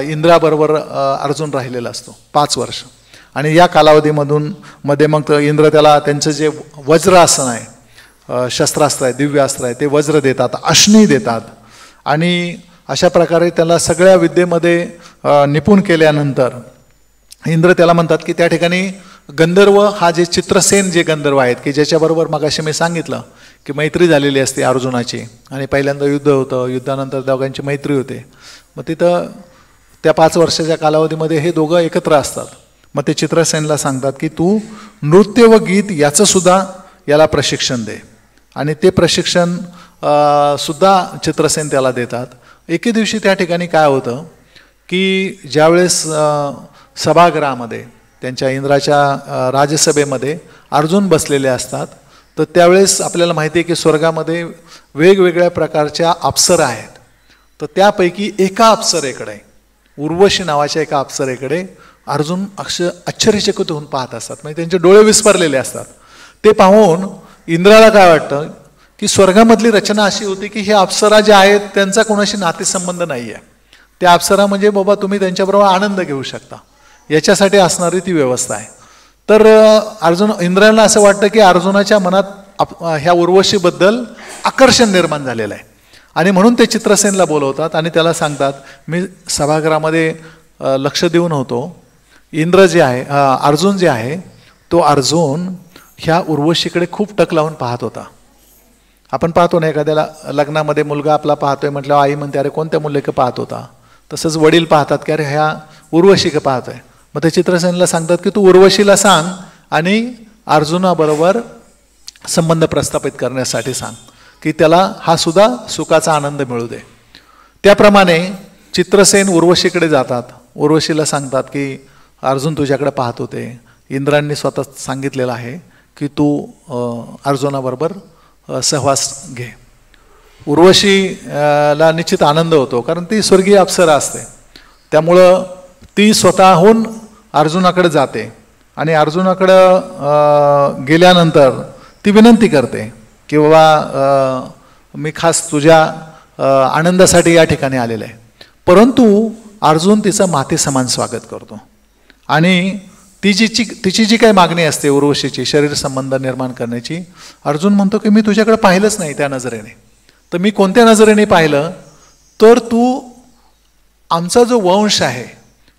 इंद्राबरोबर अर्जुन राहिलेला असतो, 5 वर्ष. आणि या कालावधीमध्ये मग इंद्र त्याला त्यांचं जे वज्रासन आहे, शस्त्रास्त्र आहे, दिव्य अस्त्र आहे, ते वज्र देतात, अश्नी देतात. आणि अशा प्रकारे त्याला सगळ्या विद्येमध्ये निपुण केल्यानंतर इंद्र त्याला म्हणतात की त्या ठिकाणी गंधर्व हा जे चित्रसेन जे गंधर्व आहेत की ज्याच्याबरोबर मगाशी मी सांगितलं की मैत्री झालेली असते अर्जुनाची आणि पहिल्यांदा युद्ध होतं, युद्धानंतर दोघांची मैत्री होते. मग तिथं त्या 5 वर्षाच्या कालावधीमध्ये हे दोघं एकत्र असतात. मग ते चित्रसेनला सांगतात की तू नृत्य व गीत याचं सुद्धा याला प्रशिक्षण दे. आणि ते प्रशिक्षण सुद्धा चित्रसेन त्याला देतात. एके दिवशी त्या ठिकाणी काय होतं की ज्यावेळेस सभागृहामध्ये त्यांच्या इंद्राच्या राजसभेमध्ये अर्जुन बसलेले असतात, तर त्यावेळेस आपल्याला माहिती आहे की स्वर्गामध्ये वेगवेगळ्या प्रकारच्या अप्सरा आहेत. तर त्यापैकी एका अप्सरेकडे, उर्वशी नावाच्या एका अप्सरेकडे अर्जुन आश्चर्यचकित होऊन पाहत असतात, म्हणजे त्यांचे डोळे विस्फारलेले असतात. ते पाहून इंद्राला काय वाटतं की स्वर्गामधली रचना अशी होती की हे अप्सरा ज्या आहेत त्यांचा कोणाशी नातेसंबंध नाही आहे. त्या अप्सरा म्हणजे बाबा तुम्ही त्यांच्याबरोबर आनंद घेऊ शकता, याच्यासाठी असणारी ती व्यवस्था आहे. तर इंद्राला असं वाटतं की अर्जुनाच्या मनात ह्या उर्वशीबद्दल आकर्षण निर्माण झालेलं आहे. आणि म्हणून ते चित्रसेनला बोलवतात आणि त्याला सांगतात, मी सभागृहामध्ये लक्ष देऊन होतो, इंद्र जे आहे, अर्जुन जे आहे, तो अर्जुन ह्या उर्वशीकडे खूप टक लावून पाहत होता. आपण पाहतो ना, एखाद्याला लग्नामध्ये मुलगा आपला पाहतोय म्हटल्यावर आई म्हणते अरे कोणत्या मुलीकडे पाहत होता. तसंच वडील पाहतात की अरे ह्या उर्वशीकडे पाहतोय. मग ते चित्रसेनला सांगतात की तू उर्वशीला सांग आणि अर्जुनाबरोबर संबंध प्रस्थापित करण्यासाठी सांग की त्याला हा सुद्धा सुखाचा आनंद मिळू दे. त्याप्रमाणे चित्रसेन उर्वशीकडे जातात, उर्वशीला सांगतात की अर्जुन तुझ्याकडे पाहत होते, इंद्रांनी स्वतः सांगितलेलं आहे की तू अर्जुनाबरोबर सहवास घे. उर्वशीला निश्चित आनंद होतो, कारण ती स्वर्गीय अप्सरा असते. त्यामुळं ती स्वतःहून अर्जुनाकडे जाते आणि अर्जुनाकडं गेल्यानंतर ती विनंती करते की बाबा मी खास तुझ्या आनंदासाठी या ठिकाणी आलेलं आहे. परंतु अर्जुन तिचं माते समान स्वागत करतो आणि तिची जी काही मागणी असते उर्वशीची, शरीर संबंध निर्माण करण्याची, अर्जुन म्हणतो की मी तुझ्याकडे पाहिलंच नाही त्या नजरेने. तर मी कोणत्या नजरेने पाहिलं तर तू आमचा जो वंश आहे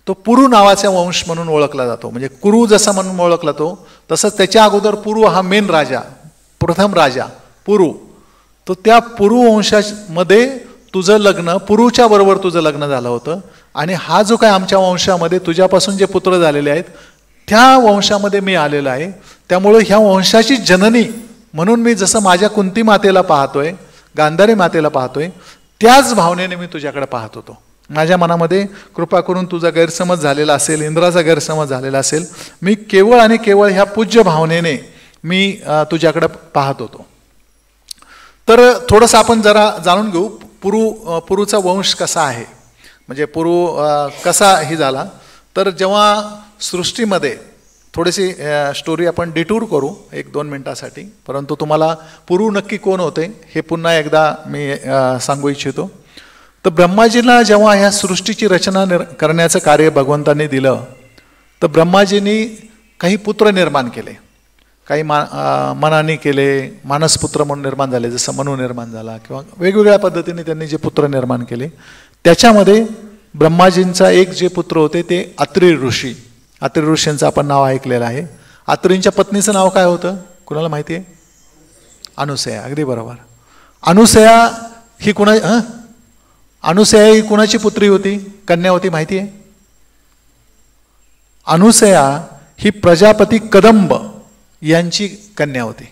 तो पुरु नावाचा वंश म्हणून ओळखला जातो. म्हणजे कुरु जसा म्हणून ओळखला तो, तसंच त्याच्या अगोदर पुरु हा मेन राजा, प्रथम राजा पुरु. तर त्या पुरु वंशामध्ये तुझं लग्न, पुरुच्या बरोबर तुझं लग्न झालं होतं आणि हा जो काय आमच्या वंशामध्ये तुझ्यापासून जे पुत्र झालेले आहेत त्या वंशामध्ये मी आलेला आहे. त्यामुळे ह्या वंशाची जननी म्हणून मी जसं माझ्या कुंती मातेला पाहतोय, गांधारी मातेला पाहतोय, त्याच भावनेने मी तुझ्याकडे पाहत होतो. माझ्या मनामध्ये कृपा करून तुझा गैरसमज झालेला असेल, इंद्राचा गैरसमज झालेला असेल. मी केवळ आणि केवळ ह्या पूज्य भावनेने मी तुझ्याकडे पाहत होतो. तर थोडंसं आपण जरा जाणून घेऊ पुरुचा वंश कसा आहे, म्हणजे पुरु कसा ही झाला. तर जेव्हा सृष्टीमध्ये थोडीशी स्टोरी आपण डिटूर करू 1-2 मिनिटासाठी, परंतु तुम्हाला पुरु नक्की कोण होते हे पुन्हा एकदा मी सांगू इच्छितो. तर ब्रह्माजींना जेव्हा ह्या सृष्टीची रचना करण्याचं कार्य भगवंतांनी दिलं, तर ब्रह्माजींनी काही पुत्र निर्माण केले, काही मनाने केले, मानसपुत्र म्हणून निर्माण झाले, जसं मनु निर्माण झाला, किंवा वेगवेगळ्या पद्धतीने त्यांनी जे पुत्र निर्माण केले. त्याच्यामध्ये ब्रह्माजींचा एक जे पुत्र होते ते अत्रि ऋषी. अत्रि ऋषींचं आपण नाव ऐकलेलं आहे. अत्रींच्या पत्नीचं नाव काय होतं, कुणाला माहिती आहे? अनुसया. अगदी बरोबर. अनुसया ही अनुसया ही कुणाची पुत्री होती, कन्या होती, माहिती आहे? अनुसया ही प्रजापती कदंब यांची कन्या होती.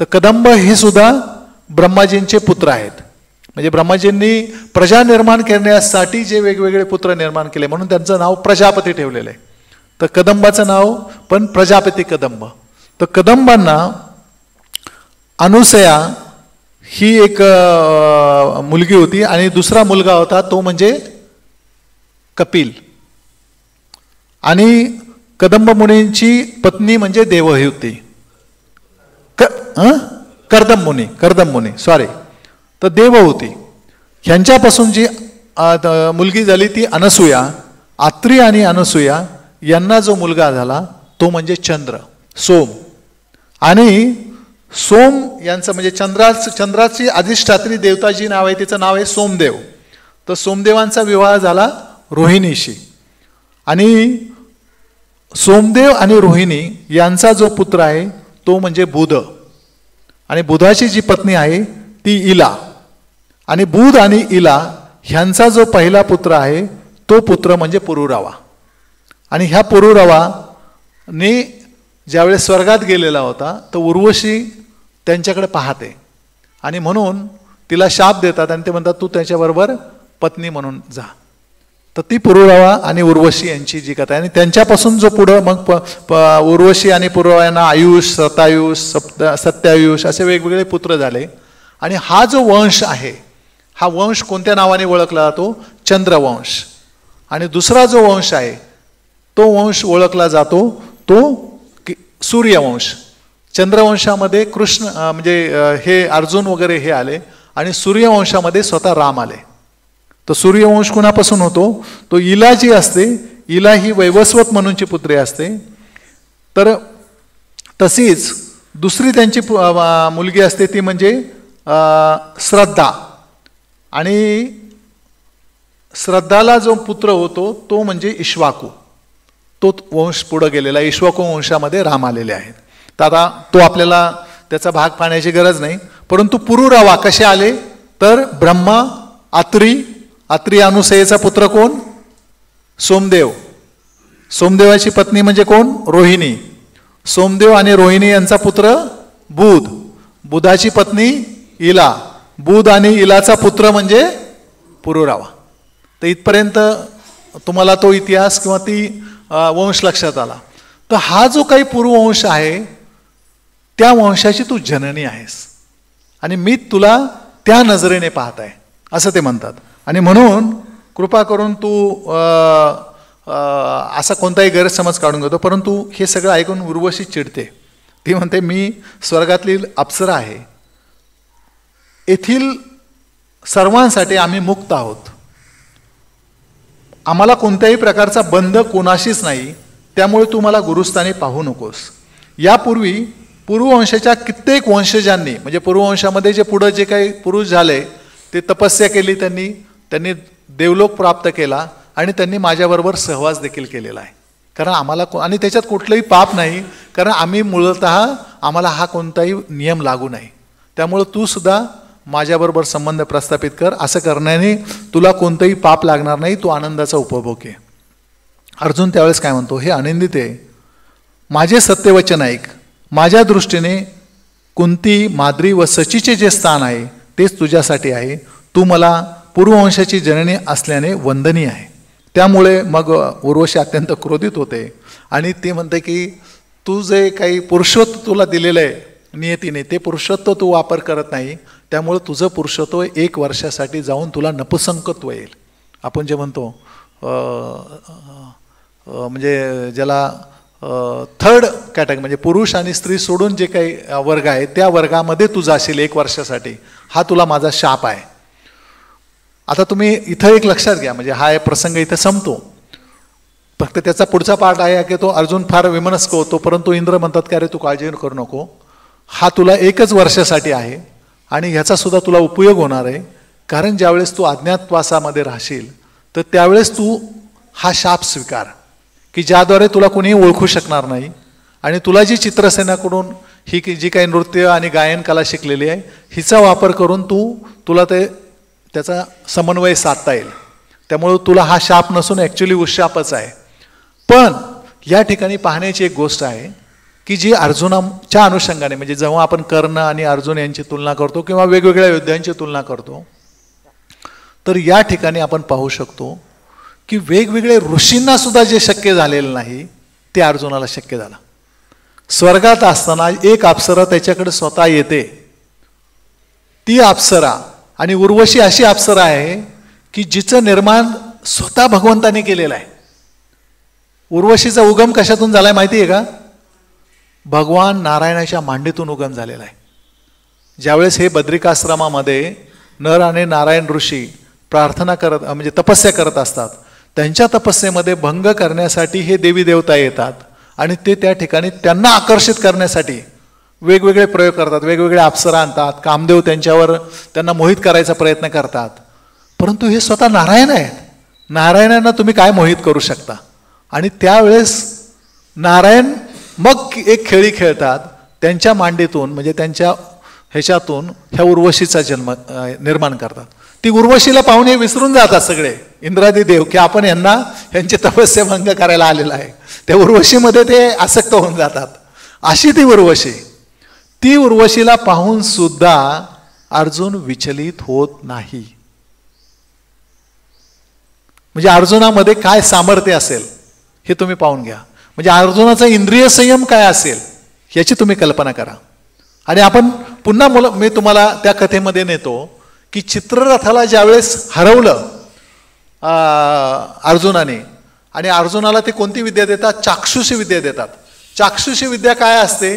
तर कदंब हे सुद्धा ब्रह्माजींचे पुत्र आहेत. म्हणजे ब्रह्माजींनी प्रजा निर्माण करण्यासाठी जे वेगवेगळे पुत्र निर्माण केले म्हणून त्यांचं नाव प्रजापती ठेवलेलं आहे. तर कदंबाचं नाव पण प्रजापती कदंब. तर कदंबांना अनुसया ही एक मुलगी होती आणि दुसरा मुलगा होता तो म्हणजे कपिल. आणि कदंब मुनींची पत्नी म्हणजे देवही होती, कर्दम मुनी सॉरी. तर देव होती. ह्यांच्यापासून जी मुलगी झाली ती अनसूया. आत्री आणि अनसूया यांना जो मुलगा झाला तो म्हणजे चंद्र सोम. आणि सोम यांचं म्हणजे चंद्राची अधिष्ठात्री देवता जी नाव आहे तिचं नाव आहे सोमदेव. तर सोमदेवांचा विवाह झाला रोहिणीशी. आणि सोमदेव आणि रोहिणी यांचा जो पुत्र आहे तो म्हणजे बुध. आणि बुधाची जी पत्नी आहे ती इला. आणि बुध आणि इला ह्यांचा जो पहिला पुत्र आहे तो पुत्र म्हणजे पुरुरवा. आणि ह्या पुरुरवाने ज्यावेळेस स्वर्गात गेलेला होता तर उर्वशी त्यांच्याकडे पाहते आणि म्हणून तिला शाप देतात आणि ते म्हणतात तू त्याच्याबरोबर पत्नी म्हणून जा. तर ती पुरुरवा आणि उर्वशी यांची जी कथा आहे. आणि त्यांच्यापासून जो पुढं मग उर्वशी आणि पुरुरवा यांना आयुष, सतायुष, सत्यायुष असे वेगवेगळे पुत्र झाले. आणि हा जो वंश आहे हा वंश कोणत्या नावाने ओळखला जातो? चंद्रवंश. आणि दुसरा जो वंश आहे तो वंश ओळखला जातो तो सूर्यवंश. चंद्रवंशामध्ये कृष्ण म्हणजे हे अर्जुन वगैरे हे आले आणि सूर्यवंशामध्ये स्वतः राम आले. तर सूर्यवंश कुणापासून होतो? तो इला जी असते, इला ही वैवस्वत म्हणूनची पुत्री असते. तर तशीच दुसरी त्यांची मुलगी असते ती म्हणजे श्रद्धा. आणि श्रद्धाला जो पुत्र होतो तो म्हणजे इक्ष्वाकू. तो वंश पुढे गेलेला. इक्ष्वाकू वंशामध्ये राम आलेले आहेत. तर आता तो आपल्याला त्याचा भाग पाहण्याची गरज नाही. परंतु पुरुरवा कसे आले तर ब्रह्मा, आत्री अनुसयेचा पुत्र कोण? सोमदेव. सोमदेवाची पत्नी म्हणजे कोण? रोहिणी. सोमदेव आणि रोहिणी यांचा पुत्र बुध. बुधाची पत्नी इला. बुध आणि इलाचा पुत्र म्हणजे पुरुरवा. तर इथपर्यंत तुम्हाला तो इतिहास किंवा ती वंश लक्षात आला. तर हा जो काही पूर्ववंश आहे त्या वंशाची तू जननी आहेस आणि मी तुला त्या नजरेने पाहत आहे असं ते म्हणतात. आणि म्हणून कृपा करून तू असा कोणताही गैरसमज काढून घेतो. परंतु हे सगळं ऐकून उर्वशी चिडते. ती म्हणते मी स्वर्गातली अप्सरा आहे, येथील सर्वांसाठी आम्ही मुक्त आहोत, आम्हाला कोणत्याही प्रकारचा बंध कोणाशीच नाही, त्यामुळे तू मला गुरुस्थानी पाहू नकोस. यापूर्वी पूर्ववंशाच्या कित्येक वंशजांनी म्हणजे पूर्ववंशामध्ये जे पुढे जे काही पुरुष झाले ते तपस्या केली, त्यांनी देवलोक प्राप्त केला आणि त्यांनी माझ्याबरोबर सहवास देखील केलेला आहे. कारण आम्हाला आणि त्याच्यात कुठलंही पाप नाही, कारण आम्ही मूलतः आम्हाला हा कोणताही नियम लागू नाही. त्यामुळे तू सुद्धा माझ्याबरोबर संबंध प्रस्थापित कर. असं करण्याने तुला कोणतंही पाप लागणार नाही, तू आनंदाचा उपभोग आहे. अर्जुन त्यावेळेस काय म्हणतो? हे अनिंदिते, माझे सत्यवचन ऐक. माझ्या दृष्टीने कुंती, माद्री व सचीचे जे स्थान आहे तेच तुझ्यासाठी आहे. तू मला पूर्ववंशाची जननी असल्याने वंदनीय आहे. त्यामुळे मग उर्वशी अत्यंत क्रोधित होते आणि ते म्हणते की तू जे काही पुरुषत्व तुला दिलेलं आहे नियतीने ते पुरुषत्व तू वापर करत नाही, त्यामुळे तुझं पुरुषत्व 1 वर्षासाठी जाऊन तुला नपुसंकत्व येईल. आपण जे म्हणतो म्हणजे ज्याला थर्ड कॅटेगरी म्हणजे पुरुष आणि स्त्री सोडून जे काही वर्ग आहे त्या वर्गामध्ये तू जाशील 1 वर्षासाठी. हा तुला माझा शाप आहे. आता तुम्ही इथं एक लक्षात घ्या, म्हणजे हा प्रसंग इथं संपतो. फक्त त्याचा पुढचा पार्ट आहे की तो अर्जुन फार विमनस्क होतो, परंतु इंद्र म्हणतात की अरे तू काळजी करू नको, हा तुला 1च वर्षासाठी आहे आणि ह्याचा सुद्धा तुला उपयोग होणार आहे. कारण ज्यावेळेस तू अज्ञातवासामध्ये राहशील तर त्यावेळेस तू हा शाप स्वीकार की ज्याद्वारे तुला कोणीही ओळखू शकणार नाही. आणि तुला जी चित्रसेनाकडून ही जी काही नृत्य आणि गायन कला शिकलेली आहे हिचा वापर करून तुला त्याचा समन्वय साधता येईल. त्यामुळे तुला हा शाप नसून ॲक्च्युली उशापच आहे. पण या ठिकाणी पाहण्याची एक गोष्ट आहे की जी अर्जुनाच्या अनुषंगाने म्हणजे जेव्हा आपण कर्ण आणि अर्जुन यांची तुलना करतो किंवा वेगवेगळ्या योद्ध्यांची तुलना करतो तर या ठिकाणी आपण पाहू शकतो की वेगवेगळे ऋषींना सुद्धा जे शक्य झालेलं नाही ते अर्जुनाला शक्य झालं. स्वर्गात असताना एक अप्सरा त्याच्याकडे स्वतः येते. ती अप्सरा आणि उर्वशी अशी अप्सरा आहे की जिचं निर्माण स्वतः भगवंताने केलेलं आहे. उर्वशीचा उगम कशातून झालाय माहिती आहे का? भगवान नारायणाच्या मांडीतून उगम झालेला आहे. ज्यावेळेस हे बद्रिकाश्रमामध्ये नर आणि नारायण ऋषी प्रार्थना करत म्हणजे तपस्या करत असतात, त्यांच्या तपस्येमध्ये भंग करण्यासाठी हे देवी देवता येतात आणि ते त्या ठिकाणी त्यांना आकर्षित करण्यासाठी वेगवेगळे प्रयोग करतात, वेगवेगळे अप्सरा आणतात, कामदेव त्यांना मोहित करायचा प्रयत्न करतात. परंतु हे स्वतः नारायण आहेत. नारायणांना तुम्ही काय मोहित करू शकता? आणि त्यावेळेस नारायण मग एक खेळी खेळतात, त्यांच्या मांडीतून म्हणजे त्यांच्या ह्याच्यातून ह्या उर्वशीचा जन्म निर्माण करतात. ती उर्वशीला पाहून हे विसरून जातात सगळे इंद्रादी देव की आपण यांची तपस्या भंग करायला आलेला आहे. त्या उर्वशीमध्ये ते आसक्त होऊन जातात. अशी ती उर्वशी. ती उर्वशीला पाहून सुद्धा अर्जुन विचलित होत नाही. म्हणजे अर्जुनामध्ये काय सामर्थ्य असेल हे तुम्ही पाहून घ्या. म्हणजे अर्जुनाचा इंद्रिय संयम काय असेल याची तुम्ही कल्पना करा. आणि आपण पुन्हा मी तुम्हाला त्या कथेमध्ये नेतो की चित्ररथाला ज्यावेळेस हरवलं अर्जुनाने, आणि अर्जुनाला ते कोणती विद्या देतात? चाक्षुषी विद्या देतात. चाक्षुषी विद्या काय असते?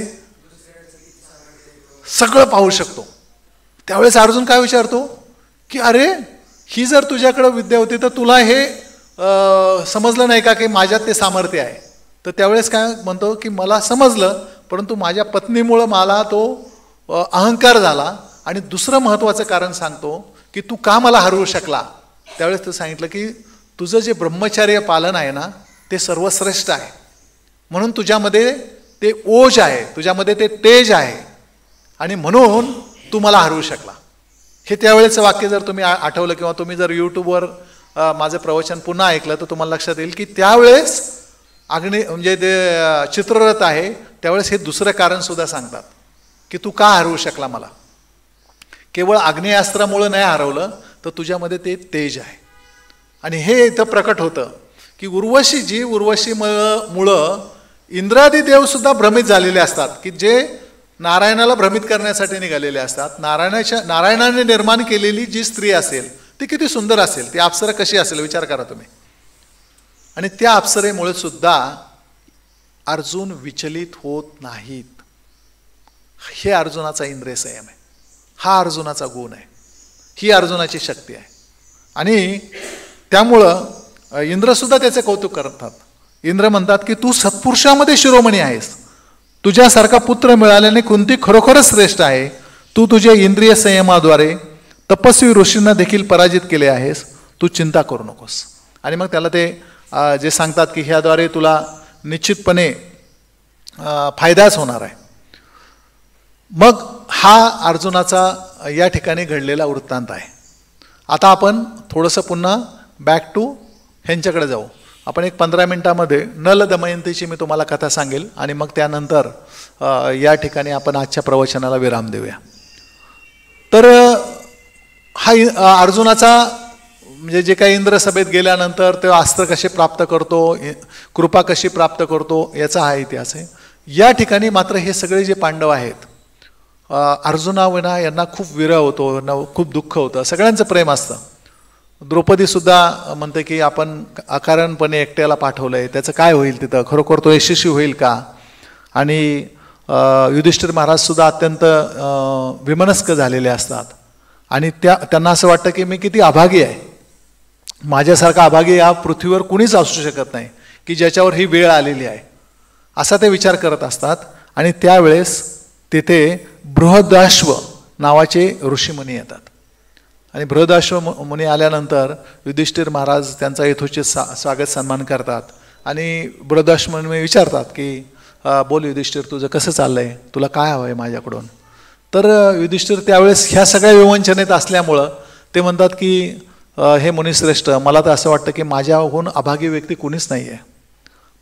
सगळं पाहू शकतो. त्यावेळेस अर्जुन काय विचारतो की अरे ही जर तुझ्याकडे विद्या होती तर तुला हे समजलं नाही का की माझ्यात ते सामर्थ्य आहे? तर त्यावेळेस काय म्हणतो की मला समजलं, परंतु माझ्या पत्नीमुळं मला तो अहंकार झाला. आणि दुसरं महत्त्वाचं कारण सांगतो की तू का मला हरवू शकला? त्यावेळेस तू सांगितलं की तुझं जे ब्रह्मचर्य पालन आहे ना ते सर्वश्रेष्ठ आहे, म्हणून तुझ्यामध्ये ते ओज आहे, तुझ्यामध्ये ते तेज आहे, आणि म्हणून तू मला हरवू शकला. हे त्यावेळेचं वाक्य जर तुम्ही आठवलं किंवा तुम्ही जर यूट्यूबवर माझं प्रवचन पुन्हा ऐकलं तर तुम्हाला लक्षात येईल की त्यावेळेस म्हणजे ते चित्ररथ आहे त्यावेळेस हे दुसरं कारण सुद्धा सांगतात की तू का हरवू शकला मला. केवळ आग्नेयास्त्रामुळे नाही हरवलं तर तुझ्यामध्ये ते तेज आहे. आणि हे इथं प्रकट होतं की उर्वशीमुळं इंद्रादी देव सुद्धा भ्रमित झालेले असतात की जे नारायणाला भ्रमित करण्यासाठी निघालेले असतात. नारायणाने निर्माण केलेली जी स्त्री असेल ती किती सुंदर असेल, ती अप्सरा कशी असेल विचार करा तुम्ही. आणि त्या अप्सरेमुळे सुद्धा अर्जुन विचलित होत नाहीत. हे अर्जुनाचा इंद्रिय संयम आहे. हा अर्जुनाचा गुण आहे. ही अर्जुनाची शक्ती आहे. आणि त्यामुळं इंद्रसुद्धा त्याचे कौतुक करतात. इंद्र म्हणतात की तू सत्पुरुषामध्ये शिरोमणी आहेस. तुझ्यासारखा पुत्र मिळाल्याने कुंती खरोखरच श्रेष्ठ आहे. तू तुझ्या इंद्रिय संयमाद्वारे तपस्वी ऋषींना देखील पराजित केले आहेस. तू चिंता करू नकोस. आणि मग त्याला ते जे सांगतात की ह्याद्वारे तुला निश्चितपणे फायदाच होणार आहे. मग हा अर्जुनाचा या ठिकाणी घडलेला वृत्तांत आहे. आता आपण थोडंसं पुन्हा बॅक टू ह्यांच्याकडे जाऊ. आपण एक 15 मिनिटामध्ये नल दमयंतीची मी तुम्हाला कथा सांगेल आणि मग त्यानंतर या ठिकाणी आपण आजच्या प्रवचनाला विराम देऊया. तर हा अर्जुनाचा म्हणजे जे काही इंद्र सभेत गेल्यानंतर ते अस्त्र कसे प्राप्त करतो, कृपा कशी प्राप्त करतो याचा हा इतिहास आहे. या ठिकाणी मात्र हे सगळे जे पांडव आहेत अर्जुनाविना यांना खूप विरह होतो, खूप दुःख होतं. सगळ्यांचं प्रेम असतं. द्रौपदीसुद्धा म्हणते की आपण अकारणपणे एकट्याला पाठवलं आहे, त्याचं काय होईल तिथं, खरोखर तो यशस्वी होईल का? आणि युधिष्ठिर महाराजसुद्धा अत्यंत विमनस्क झालेले असतात. आणि त्यांना असं वाटतं की मी किती अभागी आहे, माझ्यासारखा अभागी या पृथ्वीवर कुणीच असू शकत नाही की ज्याच्यावर ही वेळ आलेली आहे, असा ते विचार करत असतात. आणि त्यावेळेस तिथे बृहदाश्व नावाचे ऋषीमुनी येतात. आणि बृहदाश्व मुनी आल्यानंतर युधिष्ठिर महाराज त्यांचा यथोचित स्वागत सन्मान करतात. आणि बृहदाश्व मुनी विचारतात की बोल युधिष्ठिर तुझं कसं चाललंय, तुला काय हवं आहे माझ्याकडून? तर युधिष्ठिर त्यावेळेस ह्या सगळ्या विवंचनेत असल्यामुळं ते म्हणतात की हे मुनिश्रेष्ठ, मला तर असं वाटतं की माझ्याहून अभागी व्यक्ती कुणीच नाही आहे.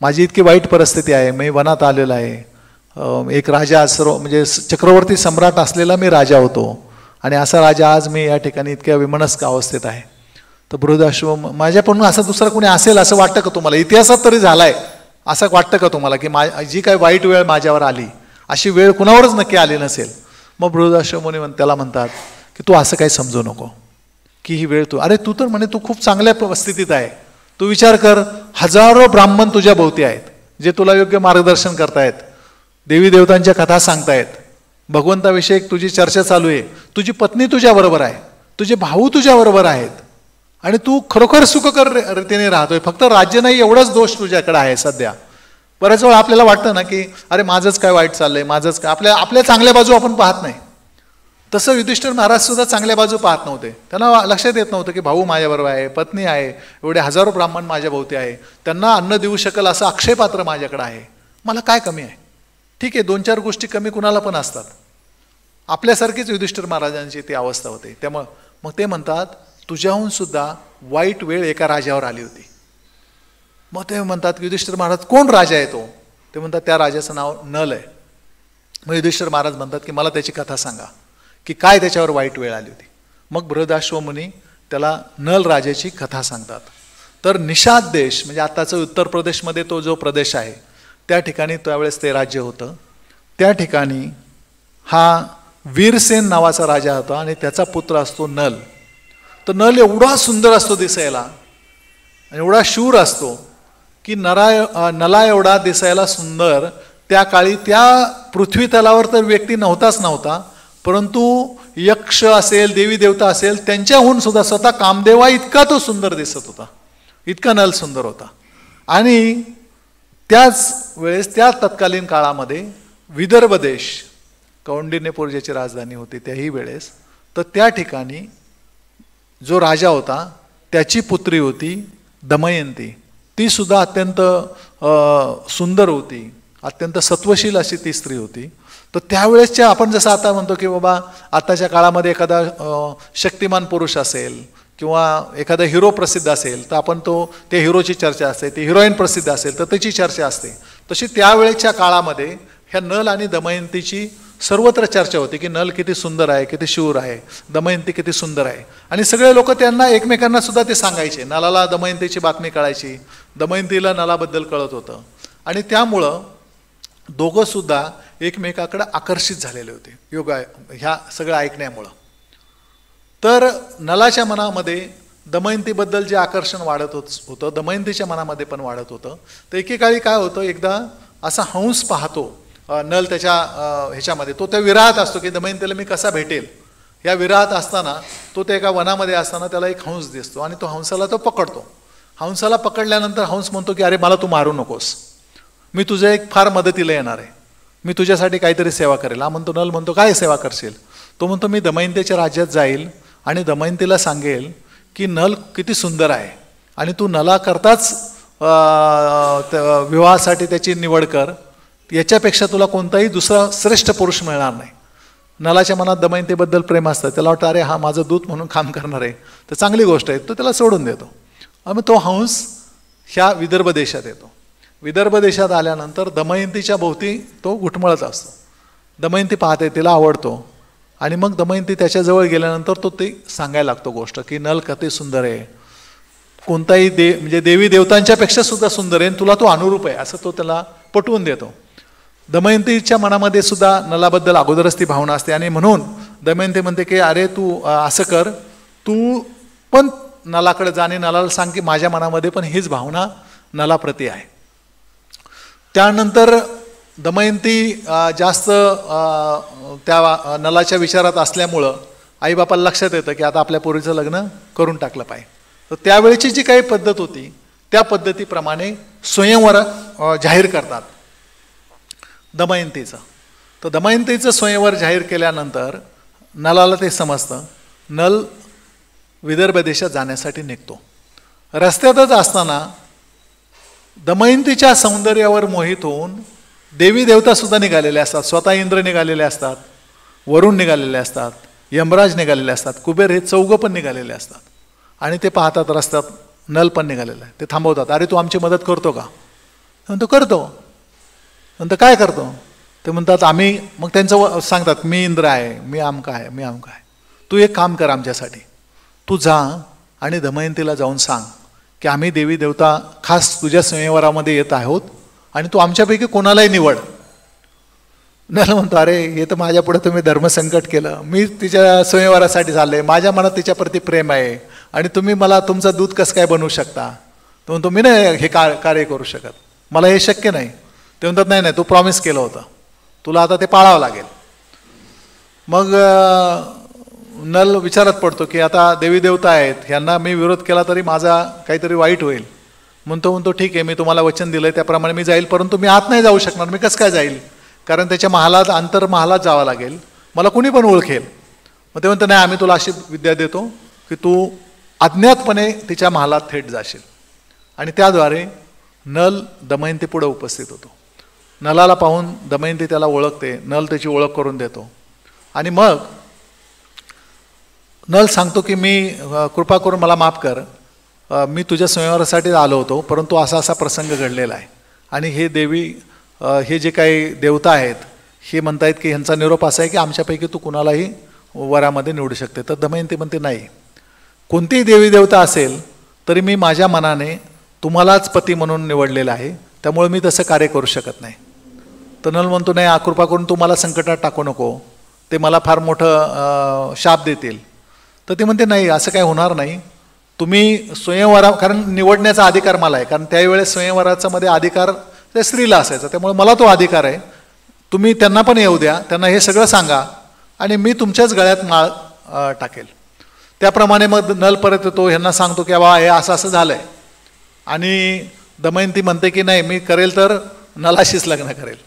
माझी इतकी वाईट परिस्थिती आहे, मी वनात आलेला आहे, एक राजा म्हणजे चक्रवर्ती सम्राट असलेला मी राजा होतो, आणि असा राजा आज मी या ठिकाणी इतक्या विमनस्क अवस्थेत आहे. तर बृहदाश्रम माझ्याकडून असं दुसरं कोणी असेल असं वाटतं का तुम्हाला? इतिहासात तरी झालाय असं वाटतं का तुम्हाला की जी काही वाईट वेळ माझ्यावर आली अशी वेळ कुणावरच नक्की आली नसेल? मग बृहदाश्रम त्याला म्हणतात की तू असं काही समजू नको की ही वेळ तू, अरे तू तर म्हणे तू खूप चांगल्या स्थितीत आहे. तू विचार कर, हजारो ब्राह्मण तुझ्या भोवती आहेत जे तुला योग्य मार्गदर्शन करतायत, देवी देवतांच्या कथा सांगतायत, भगवंताविषयी तुझी चर्चा चालू आहे, तुझी पत्नी तुझ्याबरोबर आहे, तुझे भाऊ तुझ्याबरोबर आहेत आणि तू खरोखर सुखकर रीतीने राहतोय. फक्त राज्य नाही एवढाच दोष तुझ्याकडे आहे सध्या. बऱ्याच वेळा आपल्याला वाटतं ना की अरे माझंच काय वाईट चाललंय, माझंच काय, आपल्या चांगल्या बाजू आपण पाहत नाही. तसं युधिष्ठिर महाराज सुद्धा चांगल्या बाजू पाहत नव्हते. त्यांना लक्षात येत नव्हतं की भाऊ माझ्याबरोबर आहे, पत्नी आहे, एवढे हजारो ब्राह्मण माझ्या भोवती आहे, त्यांना अन्न देऊ शकेल असं अक्षयपात्र माझ्याकडे आहे, मला काय कमी आहे? ठीक आहे, 2-4 गोष्टी कमी कुणाला पण असतात. आपल्यासारखीच युधिष्ठिर महाराजांची ती अवस्था होती. त्यामुळं मग ते म्हणतात तुझ्याहून सुद्धा वाईट वेळ एका राजावर आली होती. मग ते म्हणतात की युधिष्ठिर महाराज कोण राजा आहे तो? ते म्हणतात त्या राजाचं नाव नल आहे. मग युधिष्ठिर महाराज म्हणतात की मला त्याची कथा सांगा की काय त्याच्यावर वाईट वेळ आली होती. मग बृहदाश्व मुनी त्याला नल राजाची कथा सांगतात. तर निषाद देश म्हणजे आताचं उत्तर प्रदेशमध्ये तो जो प्रदेश आहे त्या ठिकाणी त्यावेळेस ते राज्य होतं. त्या ठिकाणी हा वीरसेन नावाचा राजा होता आणि त्याचा पुत्र असतो नल. तर नल एवढा सुंदर असतो दिसायला, एवढा शूर असतो की नला एवढा दिसायला सुंदर त्या काळी त्या पृथ्वी तलावर तर व्यक्ती नव्हता, परंतु यक्ष असेल, देवी देवता असेल, त्यांच्याहून सुद्धा स्वतः कामदेवा इतका तो सुंदर दिसत होता, इतका नल सुंदर होता. आणि त्याच वेळेस त्या तत्कालीन काळामध्ये विदर्भ देश, कौंडिन्यपूर ज्याची राजधानी होती त्याही वेळेस, तर त्या ठिकाणी जो राजा होता त्याची पुत्री होती दमयंती. ती सुद्धा अत्यंत सुंदर होती, अत्यंत सत्वशील अशी ती स्त्री होती. तर त्यावेळेसच्या आपण जसं आता म्हणतो की बाबा आताच्या काळामध्ये एखादा शक्तिमान पुरुष असेल किंवा एखादा हिरो प्रसिद्ध असेल तर आपण त्या हिरोची चर्चा असते, ती हिरोईन प्रसिद्ध असेल तर त्याची चर्चा असते. तशी त्यावेळेच्या काळामध्ये ह्या नल आणि दमयंतीची सर्वत्र चर्चा होती की नल किती सुंदर आहे, किती शूर आहे, दमयंती किती सुंदर आहे. आणि सगळे लोक त्यांना एकमेकांना सुद्धा ते सांगायचे. नलाला दमयंतीची बातमी कळायची, दमयंतीला नलाबद्दल कळत होतं. आणि त्यामुळं दोघं सुद्धा एकमेकाकडे आकर्षित झालेले होते योगा ह्या सगळं ऐकण्यामुळं. तर नलाच्या मनामध्ये दमयंतीबद्दल जे आकर्षण वाढत होतं, दमयंतीच्या मनामध्ये पण वाढत होतं. तर एकेकाळी काय होतं, एकदा असा हंस पाहतो नल त्याच्या ह्याच्यामध्ये, तो त्या विरहात असतो की दमयंतीला मी कसा भेटेल. या विरहात असताना तो त्या एका वनामध्ये असताना त्याला एक हंस दिसतो आणि तो हंसाला तो पकडतो. हंसाला पकडल्यानंतर हंस म्हणतो की अरे मला तू मारू नकोस, मी तुझ्या एक फार मदतीला येणार आहे, मी तुझ्यासाठी काहीतरी सेवा करेल. हा म्हणतो, नल म्हणतो काय सेवा करशील? तो म्हणतो मी दमयंतीच्या राज्यात जाईल आणि दमयंतीला सांगेल की नल किती सुंदर आहे आणि तू नला करताच विवाहासाठी त्याची निवड कर, याच्यापेक्षा तुला कोणताही दुसरा श्रेष्ठ पुरुष मिळणार नाही. नलाच्या मनात दमयंतीबद्दल प्रेम असतं, त्याला वाटतं अरे हा माझं दूत म्हणून काम करणार आहे तर चांगली गोष्ट आहे, तो त्याला सोडून देतो. मग तो हंस ह्या विदर्भ देशात येतो. विदर्भ देशात आल्यानंतर दमयंतीच्या भोवती तो घुटमळत असतो. दमयंती पाहते, तिला आवडतो आणि मग दमयंती त्याच्याजवळ गेल्यानंतर तो ते सांगायला लागतो गोष्ट की नल किती सुंदर आहे, कोणताही म्हणजे देवी देवतांच्या पेक्षा सुद्धा सुंदर आहे, तुला तो अनुरूप आहे असं तो त्याला पटवून देतो. दमयंतीच्या मनामध्ये सुद्धा नलाबद्दल अगोदरच ती भावना असते आणि म्हणून दमयंती म्हणते की अरे तू असं कर, तू पण नलाकडे जा आणि नलाला सांग की माझ्या मनामध्ये पण हीच भावना नलाप्रती आहे. त्यानंतर दमयंती जास्त त्या नलाच्या विचारात असल्यामुळं आईबापाला लक्षात येतं की आता आपल्या पोरीचं लग्न करून टाकलं पाहिजे. तर त्यावेळेची जी काही पद्धत होती त्या पद्धतीप्रमाणे स्वयंवर जाहीर करतात दमयंतीचं. तर दमयंतीचं स्वयंवर जाहीर केल्यानंतर नलाला ते समजतं. नल विदर्भ देशात जाण्यासाठी निघतो. रस्त्यातच असताना दमयंतीच्या सौंदर्यावर मोहित होऊन देवी देवता सुद्धा निघालेले असतात. स्वतः इंद्र निघालेले असतात, वरुण निघालेले असतात, यमराज निघालेले असतात, कुबेर हे चौघं पण निघालेले असतात. आणि ते पाहतात रस्त्यात नल पण निघालेला आहे. ते थांबवतात, अरे तू आमची मदत करतो का? म्हणतो करतो. म्हणतो काय करतो? ते म्हणतात आम्ही, मग त्यांचं सांगतात मी इंद्र आहे, मी आमका आहे, मी आमका आहे, तू एक काम कर आमच्यासाठी, तू जा आणि दमयंतीला जाऊन सांग की आम्ही देवी देवता खास तुझ्या स्वयंवरामध्ये येत आहोत आणि तू आमच्यापैकी कोणालाही निवड. नल म्हणतो, अरे हे तर माझ्या पुढे तुम्ही धर्मसंकट केलं, मी तिच्या स्वयंवरासाठी चालले, माझ्या मनात तिच्याप्रती प्रेम आहे आणि तुम्ही मला तुमचा दूत कसं काय बनवू शकता. तो म्हणतो, मी नाही हे कार्य करू शकत, मला हे शक्य नाही. ते म्हणतात, नाही नाही, तू प्रॉमिस केलं होतं, तुला आता ते पाळावं लागेल. मग नल विचारात पडतो की आता देवी देवता आहेत, ह्यांना मी विरोध केला तरी माझा काहीतरी वाईट होईल. म्हणतो ठीक आहे, मी तुम्हाला वचन दिलंय त्याप्रमाणे मी जाईल, परंतु मी आत नाही जाऊ शकणार. मी कसं काय जाईल, कारण त्याच्या महालात अंतर्महालात जावं लागेल, मला कुणी पण ओळखेल. मग ते म्हणतं, नाही, आम्ही तुला अशी विद्या देतो की तू अज्ञातपणे तिच्या महालात थेट जाशील. आणि त्याद्वारे नल दमयंती पुढे उपस्थित होतो. नलाला पाहून दमयंती त्याला ओळखते, नल त्याची ओळख करून देतो. आणि मग नल सांगतो की मी कृपा करून मला माफ कर, मी तुझ्या स्वयंवरासाठी आलो होतो, परंतु असा असा प्रसंग घडलेला आहे आणि हे देवी हे जे काही देवता आहेत हे म्हणतायत की ह्यांचा निरोप असा आहे की आमच्यापैकी तू कुणालाही वरामध्ये निवडू शकते. तर दमयंती म्हणते, नाही, कोणतीही देवी देवता असेल तरी मी माझ्या मनाने तुम्हालाच पती म्हणून निवडलेलं आहे, त्यामुळे मी तसं कार्य करू शकत नाही. तर नल म्हणतो, नाही, कृपा करून तू मला संकटात टाकू नको, ते मला फार मोठं शाप देतील. तर ते म्हणते, नाही, असं काही होणार नाही, तुम्ही स्वयंवरा, कारण निवडण्याचा अधिकार मला आहे, कारण त्यावेळेस स्वयंवराचा मध्ये अधिकार त्या स्त्रीला असायचा, त्यामुळे मला तो अधिकार आहे. तुम्ही त्यांना पण येऊ द्या, त्यांना हे सगळं सांगा आणि मी तुमच्याच गळ्यात माळ टाकेल. त्याप्रमाणे मग नल परत येतो, ह्यांना सांगतो की बाबा हे असं असं झालंय. आणि दमयंती म्हणते की नाही, मी करेल तर नलाशीच लग्न करेल.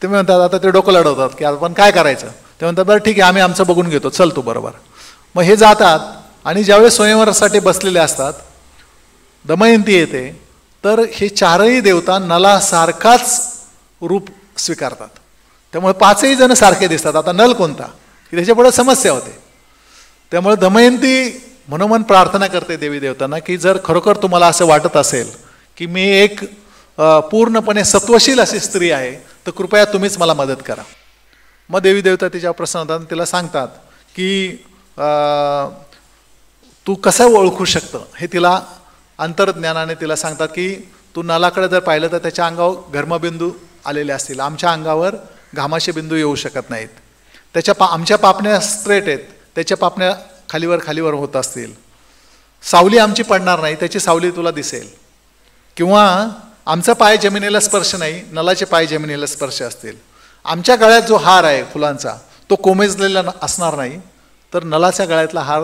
ते म्हणतात, आता ते डोकं लढवतात की आपण काय करायचं. ते म्हणतात, बरं ठीक आहे, आम्ही आमचं बघून घेतो, चल तू बरोबर. मग हे जातात आणि ज्यावेळेस स्वयंवरासाठी बसलेले असतात, दमयंती येते, तर हे चारही देवता नलासारखाच रूप स्वीकारतात. त्यामुळे पाचही जण सारखे दिसतात. आता नल कोणता, की त्याच्यापुढे समस्या होते. त्यामुळे दमयंती मनोमन प्रार्थना करते देवी देवतांना की जर खरोखर तुम्हाला असं वाटत असेल की मी एक पूर्णपणे सत्वशील अशी स्त्री आहे, तर कृपया तुम्हीच मला मदत करा. मग देवी देवता तिच्यावर प्रसन्न होतात, तिला सांगतात की तू कसं ओळखू शकतं हे तिला अंतर्ज्ञानाने तिला सांगतात की तू नलाकडे जर पाहिलं तर त्याच्या अंगावर घर्मबिंदू आलेले असतील, आमच्या अंगावर घामाचे बिंदू येऊ शकत नाहीत. आमच्या पापण्या स्ट्रेट आहेत, त्याच्या पापण्या खालीवर होत असतील. सावली आमची पडणार नाही, त्याची सावली तुला दिसेल. किंवा आमचा पाय जमिनीला स्पर्श नाही, नलाचे पाय जमिनीला स्पर्श असतील. आमच्या गळ्यात जो हार आहे फुलांचा तो कोमेजलेला असणार नाही, तर नलाच्या गळ्यातला हार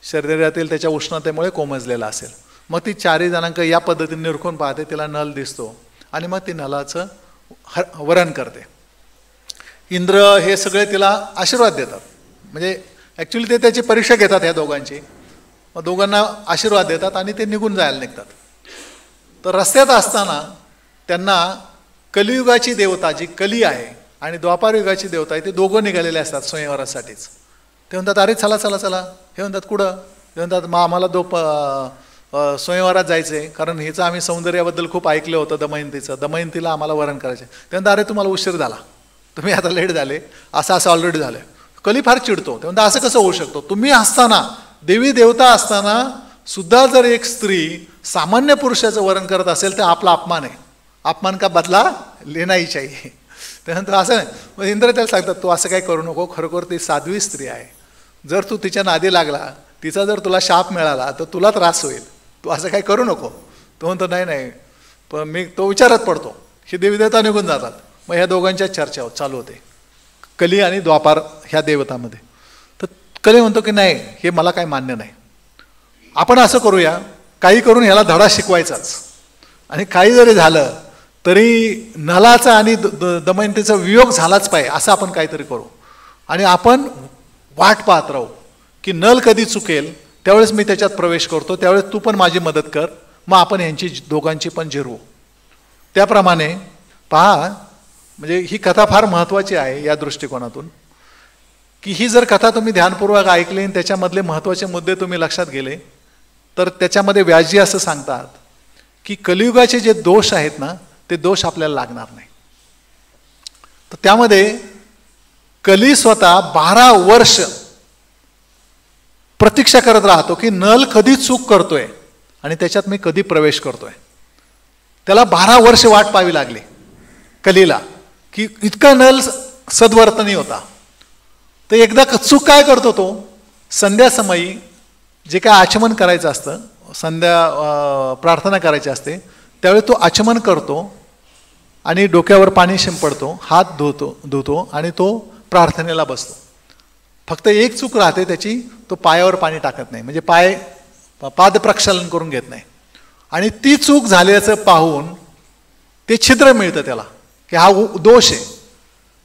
शरीरातील त्याच्या उष्णतेमुळे कोमेजलेला असेल. मग ती चारही जणांक या पद्धतीने निरखून पाहते, तिला नल दिसतो आणि मग ती नलाचं वरण करते. इंद्र हे सगळे तिला आशीर्वाद देतात, म्हणजे ॲक्च्युली ते त्याची परीक्षा घेतात ह्या दोघांची. मग दोघांना आशीर्वाद देतात आणि ते निघून जायला निघतात. तर रस्त्यात असताना त्यांना कलियुगाची देवता जी कली आहे आणि द्वापारयुगाची देवता आहे ते दोघं निघालेले असतात स्वयंवरासाठीच. ते म्हणतात, अरे चला चला चला. हे म्हणतात, कुठं. ते म्हणतात, मग आम्हाला स्वयंवरात जायचं आहे, कारण हिचं आम्ही सौंदर्याबद्दल खूप ऐकलं होतं दमयंतीला आम्हाला वरण करायचं. ते म्हणतात, अरे तुम्हाला उशीर झाला, तुम्ही आता लेट झाले, असं ऑलरेडी झालं. कली फार चिडतो. ते म्हणतात, असं कसं होऊ शकतो, तुम्ही असताना, देवी देवता असताना सुद्धा जर एक स्त्री सामान्य पुरुषाचं वरण करत असेल तर आपला अपमान आहे, अपमान का बदला लेना ही चाहिए. त्यानंतर असं नाही. मग इंद्र त्याला सांगतात, तू असं काही करू नको, खरोखर ती साध्वी स्त्री आहे, जर तू तिच्या नादी लागला, तिचा जर तुला शाप मिळाला तर तुला त्रास होईल, तू असं काही करू नको. तो म्हणतो, नाही नाही, पण मी तो विचारात पडतो. ही देवी देवता निघून जातात. मग ह्या दोघांच्या चर्चा चालू होते कली आणि द्वापार ह्या देवतामध्ये. तर कली म्हणतो की नाही, हे मला काही मान्य नाही, आपण असं करूया, काही करून ह्याला धडा शिकवायचाच, आणि काही जरी झालं तरी नलाचा आणि दमयंतीचा वियोग झालाच पाहिजे, असं आपण काहीतरी करू. आणि आपण वाट पाहत राहू की नल कधी चुकेल, त्यावेळेस मी त्याच्यात प्रवेश करतो, त्यावेळेस तू पण माझी मदत कर, मग आपण यांची दोघांची पण जिरवू. त्याप्रमाणे पहा, म्हणजे ही कथा फार महत्त्वाची आहे या दृष्टिकोनातून की ही जर कथा तुम्ही ध्यानपूर्वक ऐकली आणि त्याच्यामधले महत्त्वाचे मुद्दे तुम्ही लक्षात गेले तर त्याच्यामध्ये व्यासजी असं सांगतात की कलियुगाचे जे दोष आहेत ना, ते दोष आपल्याला लागणार नाही. तर त्यामध्ये कली स्वतः 12 वर्ष प्रतीक्षा करत राहतो की नल कधी चूक करतोय आणि त्याच्यात मी कधी प्रवेश करतोय. त्याला 12 वर्ष वाट पाहावी लागली कलीला, की इतका नल सद्वर्तनी होता. तर एकदा चूक काय करतो तो, संध्यासमयी जे काय आचमन करायचं असतं, संध्या प्रार्थना करायची असते, त्यावेळी तो आचमन करतो आणि डोक्यावर पाणी शिंपडतो, हात धुतो आणि तो प्रार्थनेला बसतो. फक्त एक चूक राहते त्याची, तो पायावर पाणी टाकत नाही, म्हणजे पाद प्रक्षालन करून घेत नाही. आणि ती चूक झाल्याचं पाहून ते छिद्र मिळतं त्याला, की हा दोष आहे.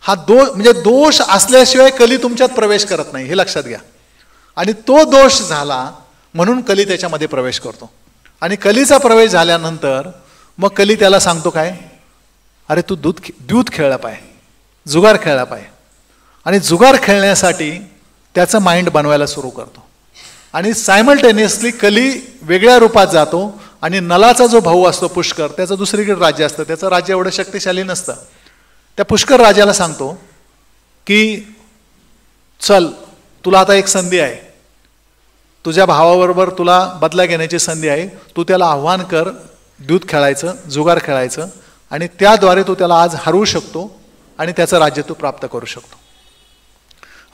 हा म्हणजे दोष असल्याशिवाय कली तुमच्यात प्रवेश करत नाही, हे लक्षात घ्या. आणि तो दोष झाला म्हणून कली त्याच्यामध्ये प्रवेश करतो. आणि कलीचा प्रवेश झाल्यानंतर मग कली त्याला सांगतो काय, अरे तू दूध खेळला पाहिजे, जुगार खेळला पाहिजे. आणि जुगार खेळण्यासाठी त्याचं माइंड बनवायला सुरू करतो. आणि सायमल्टेनियसली कली वेगळ्या रूपात जातो आणि नलाचा जो भाऊ असतो पुष्कर, त्याचं दुसरीकडे राज्य असतं, त्याचं राज्य एवढं शक्तिशाली नसतं. त्या पुष्कर राजाला सांगतो की चल, तुला आता एक संधी आहे, तुझ्या भावाबरोबर तुला बदला घेण्याची संधी आहे, तू त्याला आव्हान कर, दूध खेळायचं, जुगार खेळायचं, आणि त्याद्वारे तू त्याला आज हरवू शकतो आणि त्याचं राज्य तू प्राप्त करू शकतो.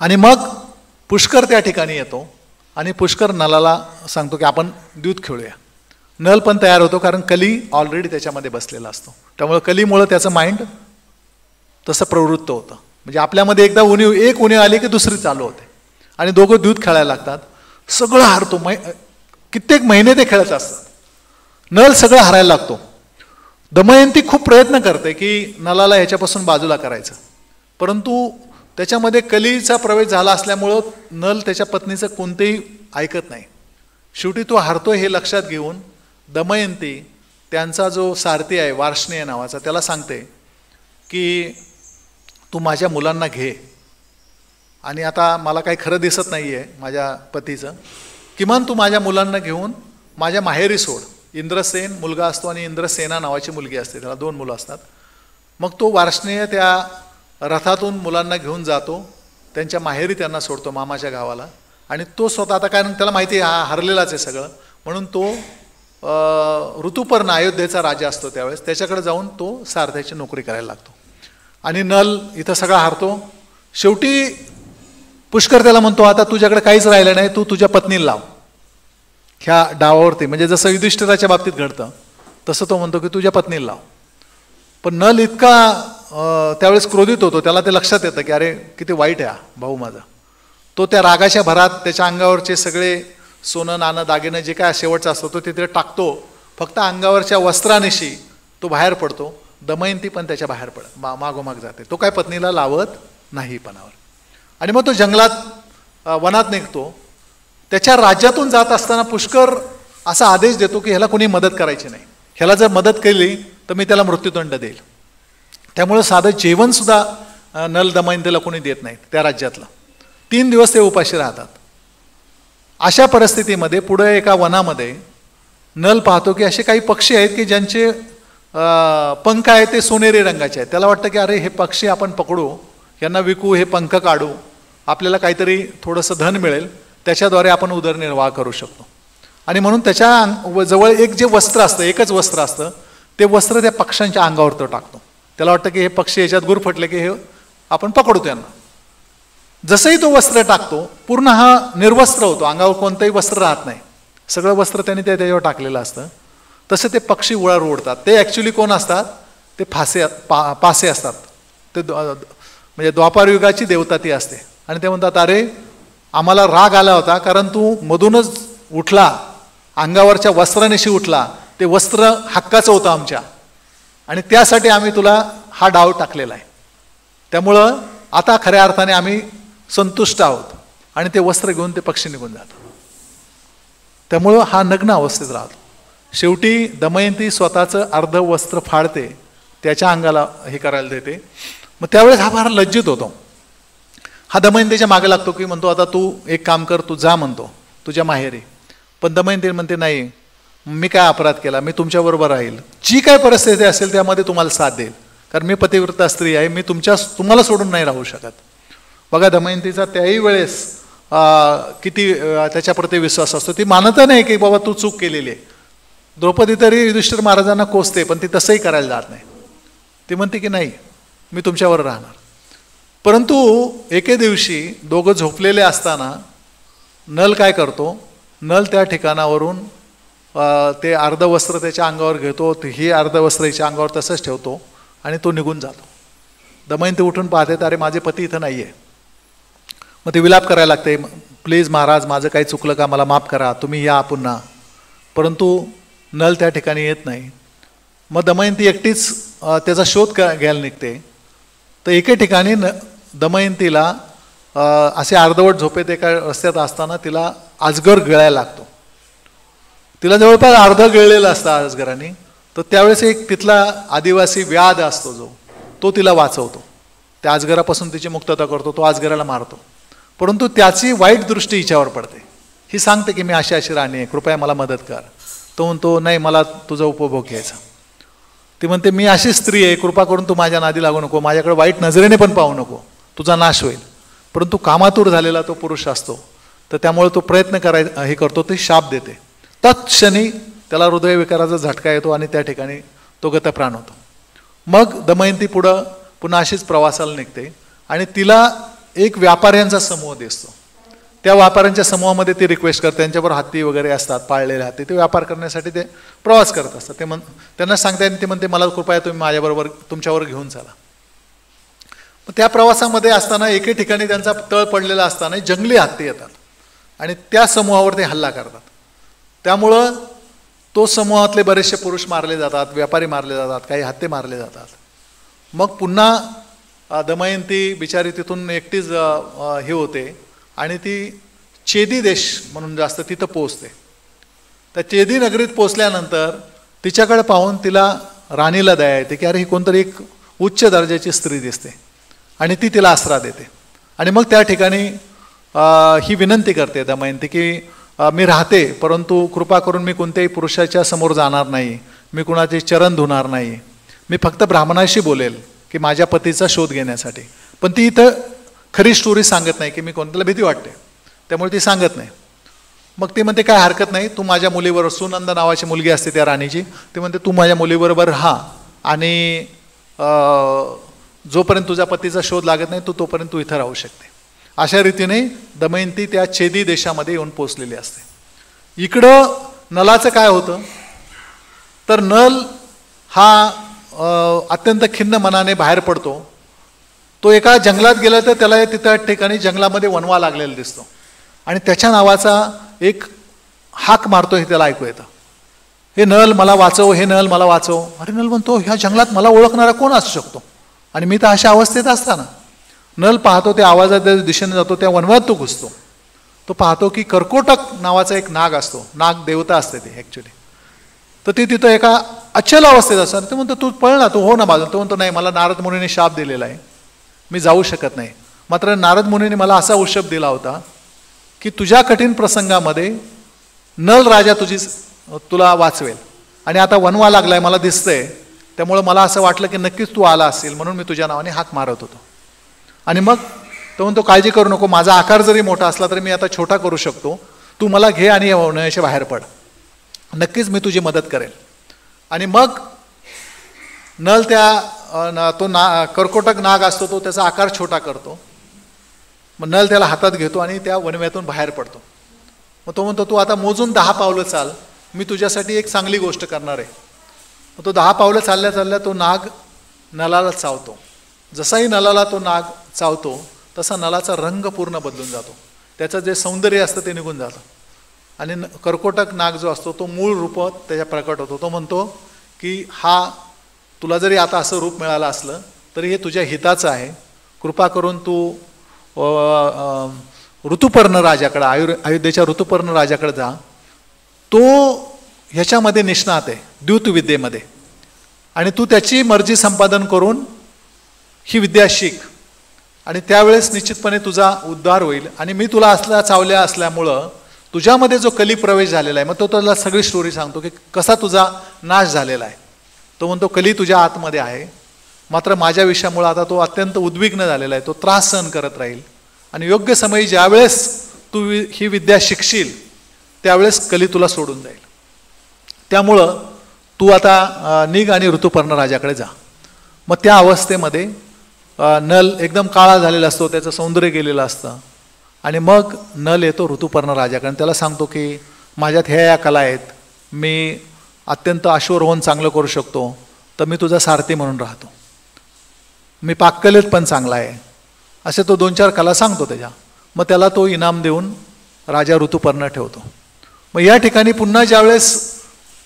आणि मग पुष्कर त्या ठिकाणी येतो आणि पुष्कर नलाला सांगतो की आपण दूध खेळूया. नल पण तयार होतो, कारण कली ऑलरेडी त्याच्यामध्ये बसलेला असतो. त्यामुळे कलीमुळं त्याचं माइंड तसं प्रवृत्त होतं. म्हणजे आपल्यामध्ये एकदा एक उणीव आली की दुसरी चालू होते आणि दोघं दूध खेळायला लागतात. सगळं हारतो, कित्येक महिने ते खेळत असतात. नल सगळं हारायला लागतो. दमयंती खूप प्रयत्न करते की नलाला ह्याच्यापासून बाजूला करायचं, परंतु त्याच्यामध्ये कलीचा प्रवेश झाला असल्यामुळं नल त्याच्या पत्नीचं कोणतेही ऐकत नाही. शेवटी तो हारतोय हे लक्षात घेऊन दमयंती त्यांचा जो सारथी आहे वार्ष्णेय नावाचा, त्याला सांगते की तू माझ्या मुलांना घे, आणि आता मला काही खरं दिसत नाही आहे माझ्या पतीचं, किमान तू माझ्या मुलांना घेऊन माझ्या माहेरी सोड. इंद्रसेन मुलगा असतो आणि इंद्रसेना नावाची मुलगी असते, त्याला 2 मुलं असतात. मग तो वार्ष्णेय त्या रथातून मुलांना घेऊन जातो, त्यांच्या माहेरी त्यांना सोडतो, मामाच्या गावाला. आणि तो स्वतः, आता कारण त्याला माहिती आहे हा हरलेलाच आहे सगळं, म्हणून तो ऋतुपर्ण अयोध्येचा राजा असतो त्यावेळेस, त्याच्याकडे जाऊन तो सारथ्याची नोकरी करायला लागतो. आणि नल इथं सगळा हारतो. शेवटी पुष्कर त्याला म्हणतो, आता तुझ्याकडे काहीच राहिलं नाही, तू तुझ्या पत्नीला लाव ह्या डावावरती. म्हणजे जसं युधिष्ठिराच्या बाबतीत घडतं तसं तो म्हणतो की तुझ्या पत्नीला लाव. पण नल इतका त्यावेळेस क्रोधित होतो, त्याला ते लक्षात येतं की अरे किती वाईट आहे हा भाऊ माझा. तो त्या रागाच्या भरात त्याच्या अंगावरचे सगळे सोनं नाणं दागिनं जे काय शेवटचा असतो तो तिथे टाकतो. फक्त अंगावरच्या वस्त्रानिशी तो बाहेर पडतो. दमयंती पण त्याच्या बाहेर मागोमाग जाते. तो काय पत्नीला लावत नाही पणावर. आणि मग तो जंगलात वनात निघतो. त्याच्या राज्यातून जात असताना पुष्कर असा आदेश देतो की ह्याला कोणी मदत करायची नाही, ह्याला जर मदत केली तर मी त्याला मृत्यूदंड देईल. त्यामुळं साधं जेवणसुद्धा नल दमयंतीला कोणी देत नाहीत त्या राज्यातलं. 3 दिवस ते उपाशी राहतात. अशा परिस्थितीमध्ये पुढे एका वनामध्ये नल पाहतो की असे काही पक्षी आहेत की ज्यांचे पंख आहेत ते सोनेरी रंगाचे आहेत. त्याला वाटतं की अरे हे पक्षी आपण पकडू, यांना विकू, हे पंख काढू, आपल्याला काहीतरी थोडंसं धन मिळेल, त्याच्याद्वारे आपण उदरनिर्वाह करू शकतो. आणि म्हणून त्याच्या जवळ एक जे वस्त्र असतं, एकच वस्त्र असतं, ते वस्त्र त्या पक्ष्यांच्या अंगावर तो टाकतो. त्याला वाटतं की हे पक्षी याच्यात गुरफटले की हे आपण पकडू त्यांना. जसंही तो वस्त्र टाकतो पूर्ण हा निर्वस्त्र होतो, अंगावर कोणतंही वस्त्र राहत नाही, सगळं वस्त्र त्यांनी त्याच्यावर टाकलेलं असतं. तसं ते पक्षी उडार उडतात. ते ॲक्च्युली कोण असतात, ते पासे असतात. ते म्हणजे द्वापारयुगाची देवता ती असते. आणि ते म्हणतात अरे आम्हाला राग आला होता कारण तू मधूनच उठला, अंगावरच्या वस्त्रानिशी उठला, ते वस्त्र हक्काचं होतं आमच्या, आणि त्यासाठी आम्ही तुला हा डाव टाकलेला आहे. त्यामुळं आता खऱ्या अर्थाने आम्ही संतुष्ट आहोत. आणि ते वस्त्र घेऊन ते पक्षी निघून जातात. त्यामुळं हा नग्न अवस्थेत राहतो. शेवटी दमयंती स्वतःचं अर्ध वस्त्र फाडते, त्याच्या अंगाला हे करायला देते. मग त्यावेळेस हा फार लज्जित होतो. हा दमयंतीच्या मागे लागतो की म्हणतो आता तू एक काम कर, तू जा म्हणतो तुझ्या माहेरी. पण दमयंती म्हणते नाही, मी काय अपराध केला, मी तुमच्याबरोबर राहील, जी काय परिस्थिती असेल त्यामध्ये तुम्हाला साथ देईल, कारण मी पतिव्रता स्त्री आहे, मी तुम्हाला सोडून नाही राहू शकत. बघा दमयंतीचा त्याही वेळेस किती त्याच्याप्रती विश्वास असतो. ती मानत नाही की बाबा तू चूक केलेली आहे. द्रौपदी तरी युधिष्ठिर महाराजांना कोसते, पण ती तसंही करायला जात नाही. ती म्हणते की नाही, मी तुमच्यावर राहणार. परंतु एके दिवशी दोघं झोपलेले असताना नल काय करतो, नल त्या ठिकाणावरून ते अर्धवस्त्र त्याच्या अंगावर घेतो, ही अर्धवस्त्र हिच्या अंगावर तसंच ठेवतो आणि तो निघून जातो. दमयंती उठून पाहते, अरे माझे पती इथं नाही आहे. मग ते विलाप करायला लागते, प्लीज महाराज माझं काही चुकलं का, मला माफ करा, तुम्ही या पुन्हा. परंतु नल त्या ठिकाणी येत नाही. मग दमयंती एकटीच त्याचा शोध घ्यायला निघते. तर एके ठिकाणी दमयंतीला असे अर्धवट झोपेत एका रस्त्यात असताना तिला अजगर गिळायला लागतो. तिला जवळपास अर्ध गिळलेलं असतं अजगराने. तर त्यावेळेस एक तिथला आदिवासी व्याध असतो जो, तो तिला वाचवतो. त्या अजगरापासून तिची मुक्तता करतो, तो अजगराला मारतो. परंतु त्याची वाईट दृष्टी हिच्यावर पडते. ही सांगते की मी अशी अशी राणी आहे, कृपया मला मदत कर. तो म्हणतो नाही, मला तुझा उपभोग घ्यायचा. ती म्हणते मी अशी स्त्री आहे, कृपा करून तू माझ्या नादी लागू नको, माझ्याकडे वाईट नजरेने पण पाहू नको, तुझा नाश होईल. परंतु कामातूर झालेला तो पुरुष असतो, तर त्यामुळे तो प्रयत्न हे करतो, ते शाप देते. तत्क्षणी त्याला हृदयविकाराचा झटका येतो आणि त्या ठिकाणी तो गतप्राण होतो. मग दमयंती पुन्हा अशीच प्रवासाला निघते आणि तिला एक व्यापाऱ्यांचा समूह दिसतो. त्या व्यापाऱ्यांच्या समूहामध्ये ती रिक्वेस्ट करते, त्यांच्याबरोबर हत्ती वगैरे असतात, पाळलेले हत्ती, ते व्यापार करण्यासाठी ते प्रवास करत असतात. त्यांना सांगते आणि ते म्हणते मला कृपया तुम्ही माझ्याबरोबर तुमच्यावर घेऊन चला. त्या प्रवासामध्ये असताना एके ठिकाणी त्यांचा तळ पडलेला असताना जंगली हत्ती येतात आणि त्या समूहावर ते हल्ला करतात. त्यामुळं तो समूहातले बरेचसे पुरुष मारले जातात, व्यापारी मारले जातात, काही हत्ती मारले जातात. मग पुन्हा दमयंती बिचारी तिथून एकटीच हे होते आणि ती चेदी देश म्हणून जास्त तिथं पोहोचते. त्या चेदी नगरीत पोचल्यानंतर तिच्याकडे पाहून तिला राणीला दया येते की अरे ही कोणतरी एक उच्च दर्जाची स्त्री दिसते आणि ती तिला आसरा देते. आणि मग त्या ठिकाणी ही विनंती करते दमयंती की मी राहते, परंतु कृपा करून मी कोणत्याही पुरुषाच्या समोर जाणार नाही, मी कुणाचे चरण धुणार नाही, मी फक्त ब्राह्मणाशी बोलेल की माझ्या पतीचा शोध घेण्यासाठी. पण ती इथं खरी स्टोरी सांगत नाही की मी कोणत्याला भीती वाटते, त्यामुळे ती सांगत नाही. मग ती म्हणते काय हरकत नाही, तू माझ्या मुलीबरोबर, सुनंदा नावाची मुलगी असते त्या राणीची, ती म्हणते तू माझ्या मुलीबरोबर राहा आणि जोपर्यंत तुझ्या पतीचा शोध लागत नाही तोपर्यंत तू इथं राहू शकते. अशा रीतीने दमयंती त्या चेदी देशामध्ये येऊन पोचलेली असते. इकडं नलाचं काय होतं, तर नल हा अत्यंत खिन्न मनाने बाहेर पडतो. तो एका जंगलात गेला तर त्याला तिथं ठिकाणी जंगलामध्ये वनवा लागलेला दिसतो आणि त्याच्या नावाचा एक हाक मारतो, हे त्याला ऐकू येतं, हे नल मला वाचव, हे नल मला वाचव. अरे नल म्हणतो ह्या जंगलात मला ओळखणारा कोण असू शकतो आणि मी तर अशा अवस्थेत असताना. नल पाहतो त्या आवाजाच्या दिशेने जातो, त्या वनवात तो घुसतो. तो पाहतो की कर्कोटक नावाचा एक नाग असतो, नाग देवता असते ती ॲक्च्युली. तर ती तिथं एका अचल अवस्थेत असतात. ते म्हणतो तू पळ ना, तू हो ना बाजूला. तो म्हणतो नाही, मला नारद मुनीने शाप दिलेला आहे, मी जाऊ शकत नाही. मात्र नारद मुनीने मला असा उशप दिला होता की तुझ्या कठीण प्रसंगामध्ये नल राजा तुला वाचवेल आणि आता वनवा लागलाय मला दिसतंय, त्यामुळं मला असं वाटलं की नक्कीच तू आला असेल, म्हणून मी तुझ्या नावाने हाक मारत होतो. आणि मग तो म्हणतो काळजी करू नको, माझा आकार जरी मोठा असला तरी मी आता छोटा करू शकतो, तू मला घे आणि वनव्याच्या बाहेर पड, नक्कीच मी तुझी मदत करेल. आणि मग नल तो कर्कोटक नाग असतो तो त्याचा आकार छोटा करतो. मग नल त्याला हातात घेतो आणि त्या वनव्यातून बाहेर पडतो. मग तो म्हणतो तू आता मोजून 10 पावलं चाल, मी तुझ्यासाठी एक चांगली गोष्ट करणार आहे. मग तो 10 पावलं चालल्या चालल्या तो नाग नलाला चावतो. जसाही नलाला तो नाग चावतो तसा नलाचा रंग पूर्ण बदलून जातो, त्याचं जे सौंदर्य असतं ते निघून जातं आणि कर्कोटक नाग जो असतो तो मूळ रूप त्याच्या प्रकट होतो. तो म्हणतो की हा तुला जरी आता असं रूप मिळालं असलं तरी हे तुझ्या हिताचं आहे, कृपा करून तू ऋतुपर्ण राजाकडे, अयोध्येच्या ऋतुपर्ण राजाकडे जा, तो ह्याच्यामध्ये निष्णात आहे द्यूतविद्येमध्ये, आणि तू त्याची मर्जी संपादन करून ही विद्या शिक आणि त्यावेळेस निश्चितपणे तुझा उद्धार होईल. आणि मी तुला चावल्या असल्यामुळं तुझ्यामध्ये जो कली प्रवेश झालेला आहे, मग तो तुला सगळी स्टोरी सांगतो की कसा तुझा नाश झालेला आहे. तो म्हणतो कली तुझ्या आतमध्ये आहे, मात्र माझ्या विषयामुळे आता तो अत्यंत उद्विग्न झालेला आहे, तो त्रास सहन करत राहील आणि योग्य समयी ज्यावेळेस तू ही विद्या शिकशील त्यावेळेस कली तुला सोडून जाईल. त्यामुळं तू आता निघ आणि ऋतुपर्ण राजाकडे जा. मग त्या अवस्थेमध्ये नल एकदम काळा झालेला असतो, त्याचं सौंदर्य गेलेलं असतं. आणि मग नल येतो ऋतुपर्ण राजाकडे, त्याला सांगतो की माझ्यात ह्या कला आहेत, मी अत्यंत अश्वारोहण चांगलं करू शकतो, तर मी तुझा सारथी म्हणून राहतो, मी पाककलेत पण चांगला आहे, असे तो 2-4 कला सांगतो त्याच्या. मग त्याला तो इनाम देऊन राजा ऋतुपर्ण ठेवतो. मग या ठिकाणी पुन्हा ज्यावेळेस,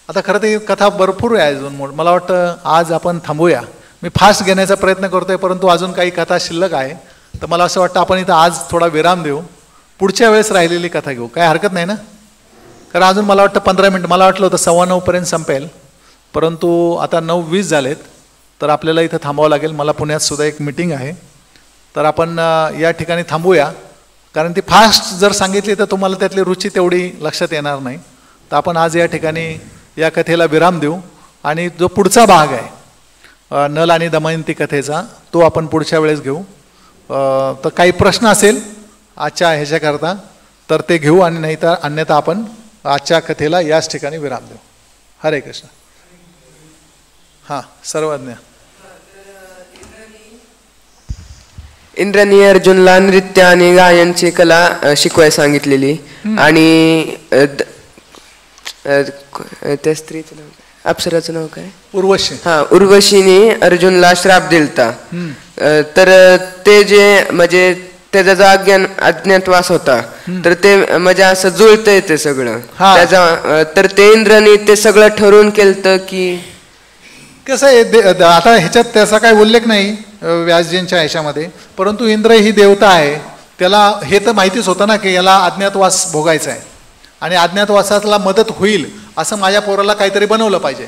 आता खरं ते कथा भरपूर आहे अजून, मला वाटतं आज आपण थांबूया. मी फास्ट घेण्याचा प्रयत्न करतोय, परंतु अजून काही कथा शिल्लक आहे, तर मला असं वाटतं आपण इथं आज थोडा विराम देऊ, पुढच्या वेळेस राहिलेली कथा घेऊ. काय हरकत नाही ना? कारण अजून मला वाटतं 15 मिनिट, मला वाटलं होतं 9:15 पर्यंत संपेल, परंतु आता 9:20 झालेत, तर आपल्याला इथं थांबावं लागेल. मला पुण्यात सुद्धा एक मीटिंग आहे, तर आपण या ठिकाणी थांबूया. कारण ती फास्ट जर सांगितली तर तुम्हाला त्यातली रुची तेवढी लक्षात येणार नाही. तर आपण आज या ठिकाणी या कथेला विराम देऊ आणि जो पुढचा भाग आहे नल आणि दमयंती कथेचा, तो आपण पुढच्या वेळेस घेऊ. तर काही प्रश्न असेल आजच्या ह्याच्याकरता तर ते घेऊ, आणि नाही तर अन्यथा आपण आजच्या कथेला याच ठिकाणी विराम देऊ. हरे कृष्ण. हां, सर्वज्ञ. इंद्राने अर्जुनला नृत्य आणि गायनची कला शिकवायला सांगितलेली. आणि त्या स्त्रीचं नाव काय, अप्सराचं नाव काय, उर्वशी. हा, उर्वशीने अर्जुनला श्राप दिलता. तर ते जे म्हणजे त्याचा जो अज्ञातवास होता, तर ते म्हणजे असं जुळतंय ते सगळं त्याचा. तर ते इंद्राने ते सगळं ठरवून केलं की कसं आहे, आता ह्याच्यात त्याचा काही उल्लेख नाही व्यासजींच्या ह्याच्यामध्ये, परंतु इंद्र ही देवता आहे, त्याला हे तर माहितीच होतं ना की याला अज्ञातवास भोगायचा आहे, आणि अज्ञातवासाला मदत होईल असं माझ्या पोराला काहीतरी बनवलं पाहिजे.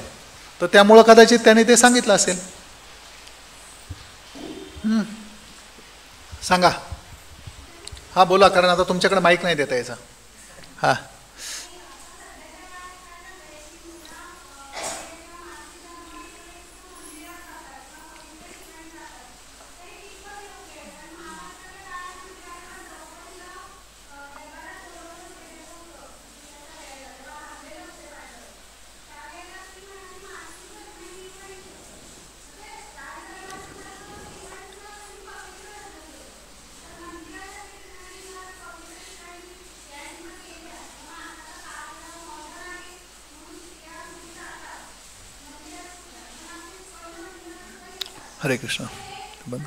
तर त्यामुळं कदाचित त्याने ते सांगितलं असेल. सांगा. हां, बोला, कारण आता तुमच्याकडे माईक नाही देता याचा. हां. हरे कृष्ण. बंद.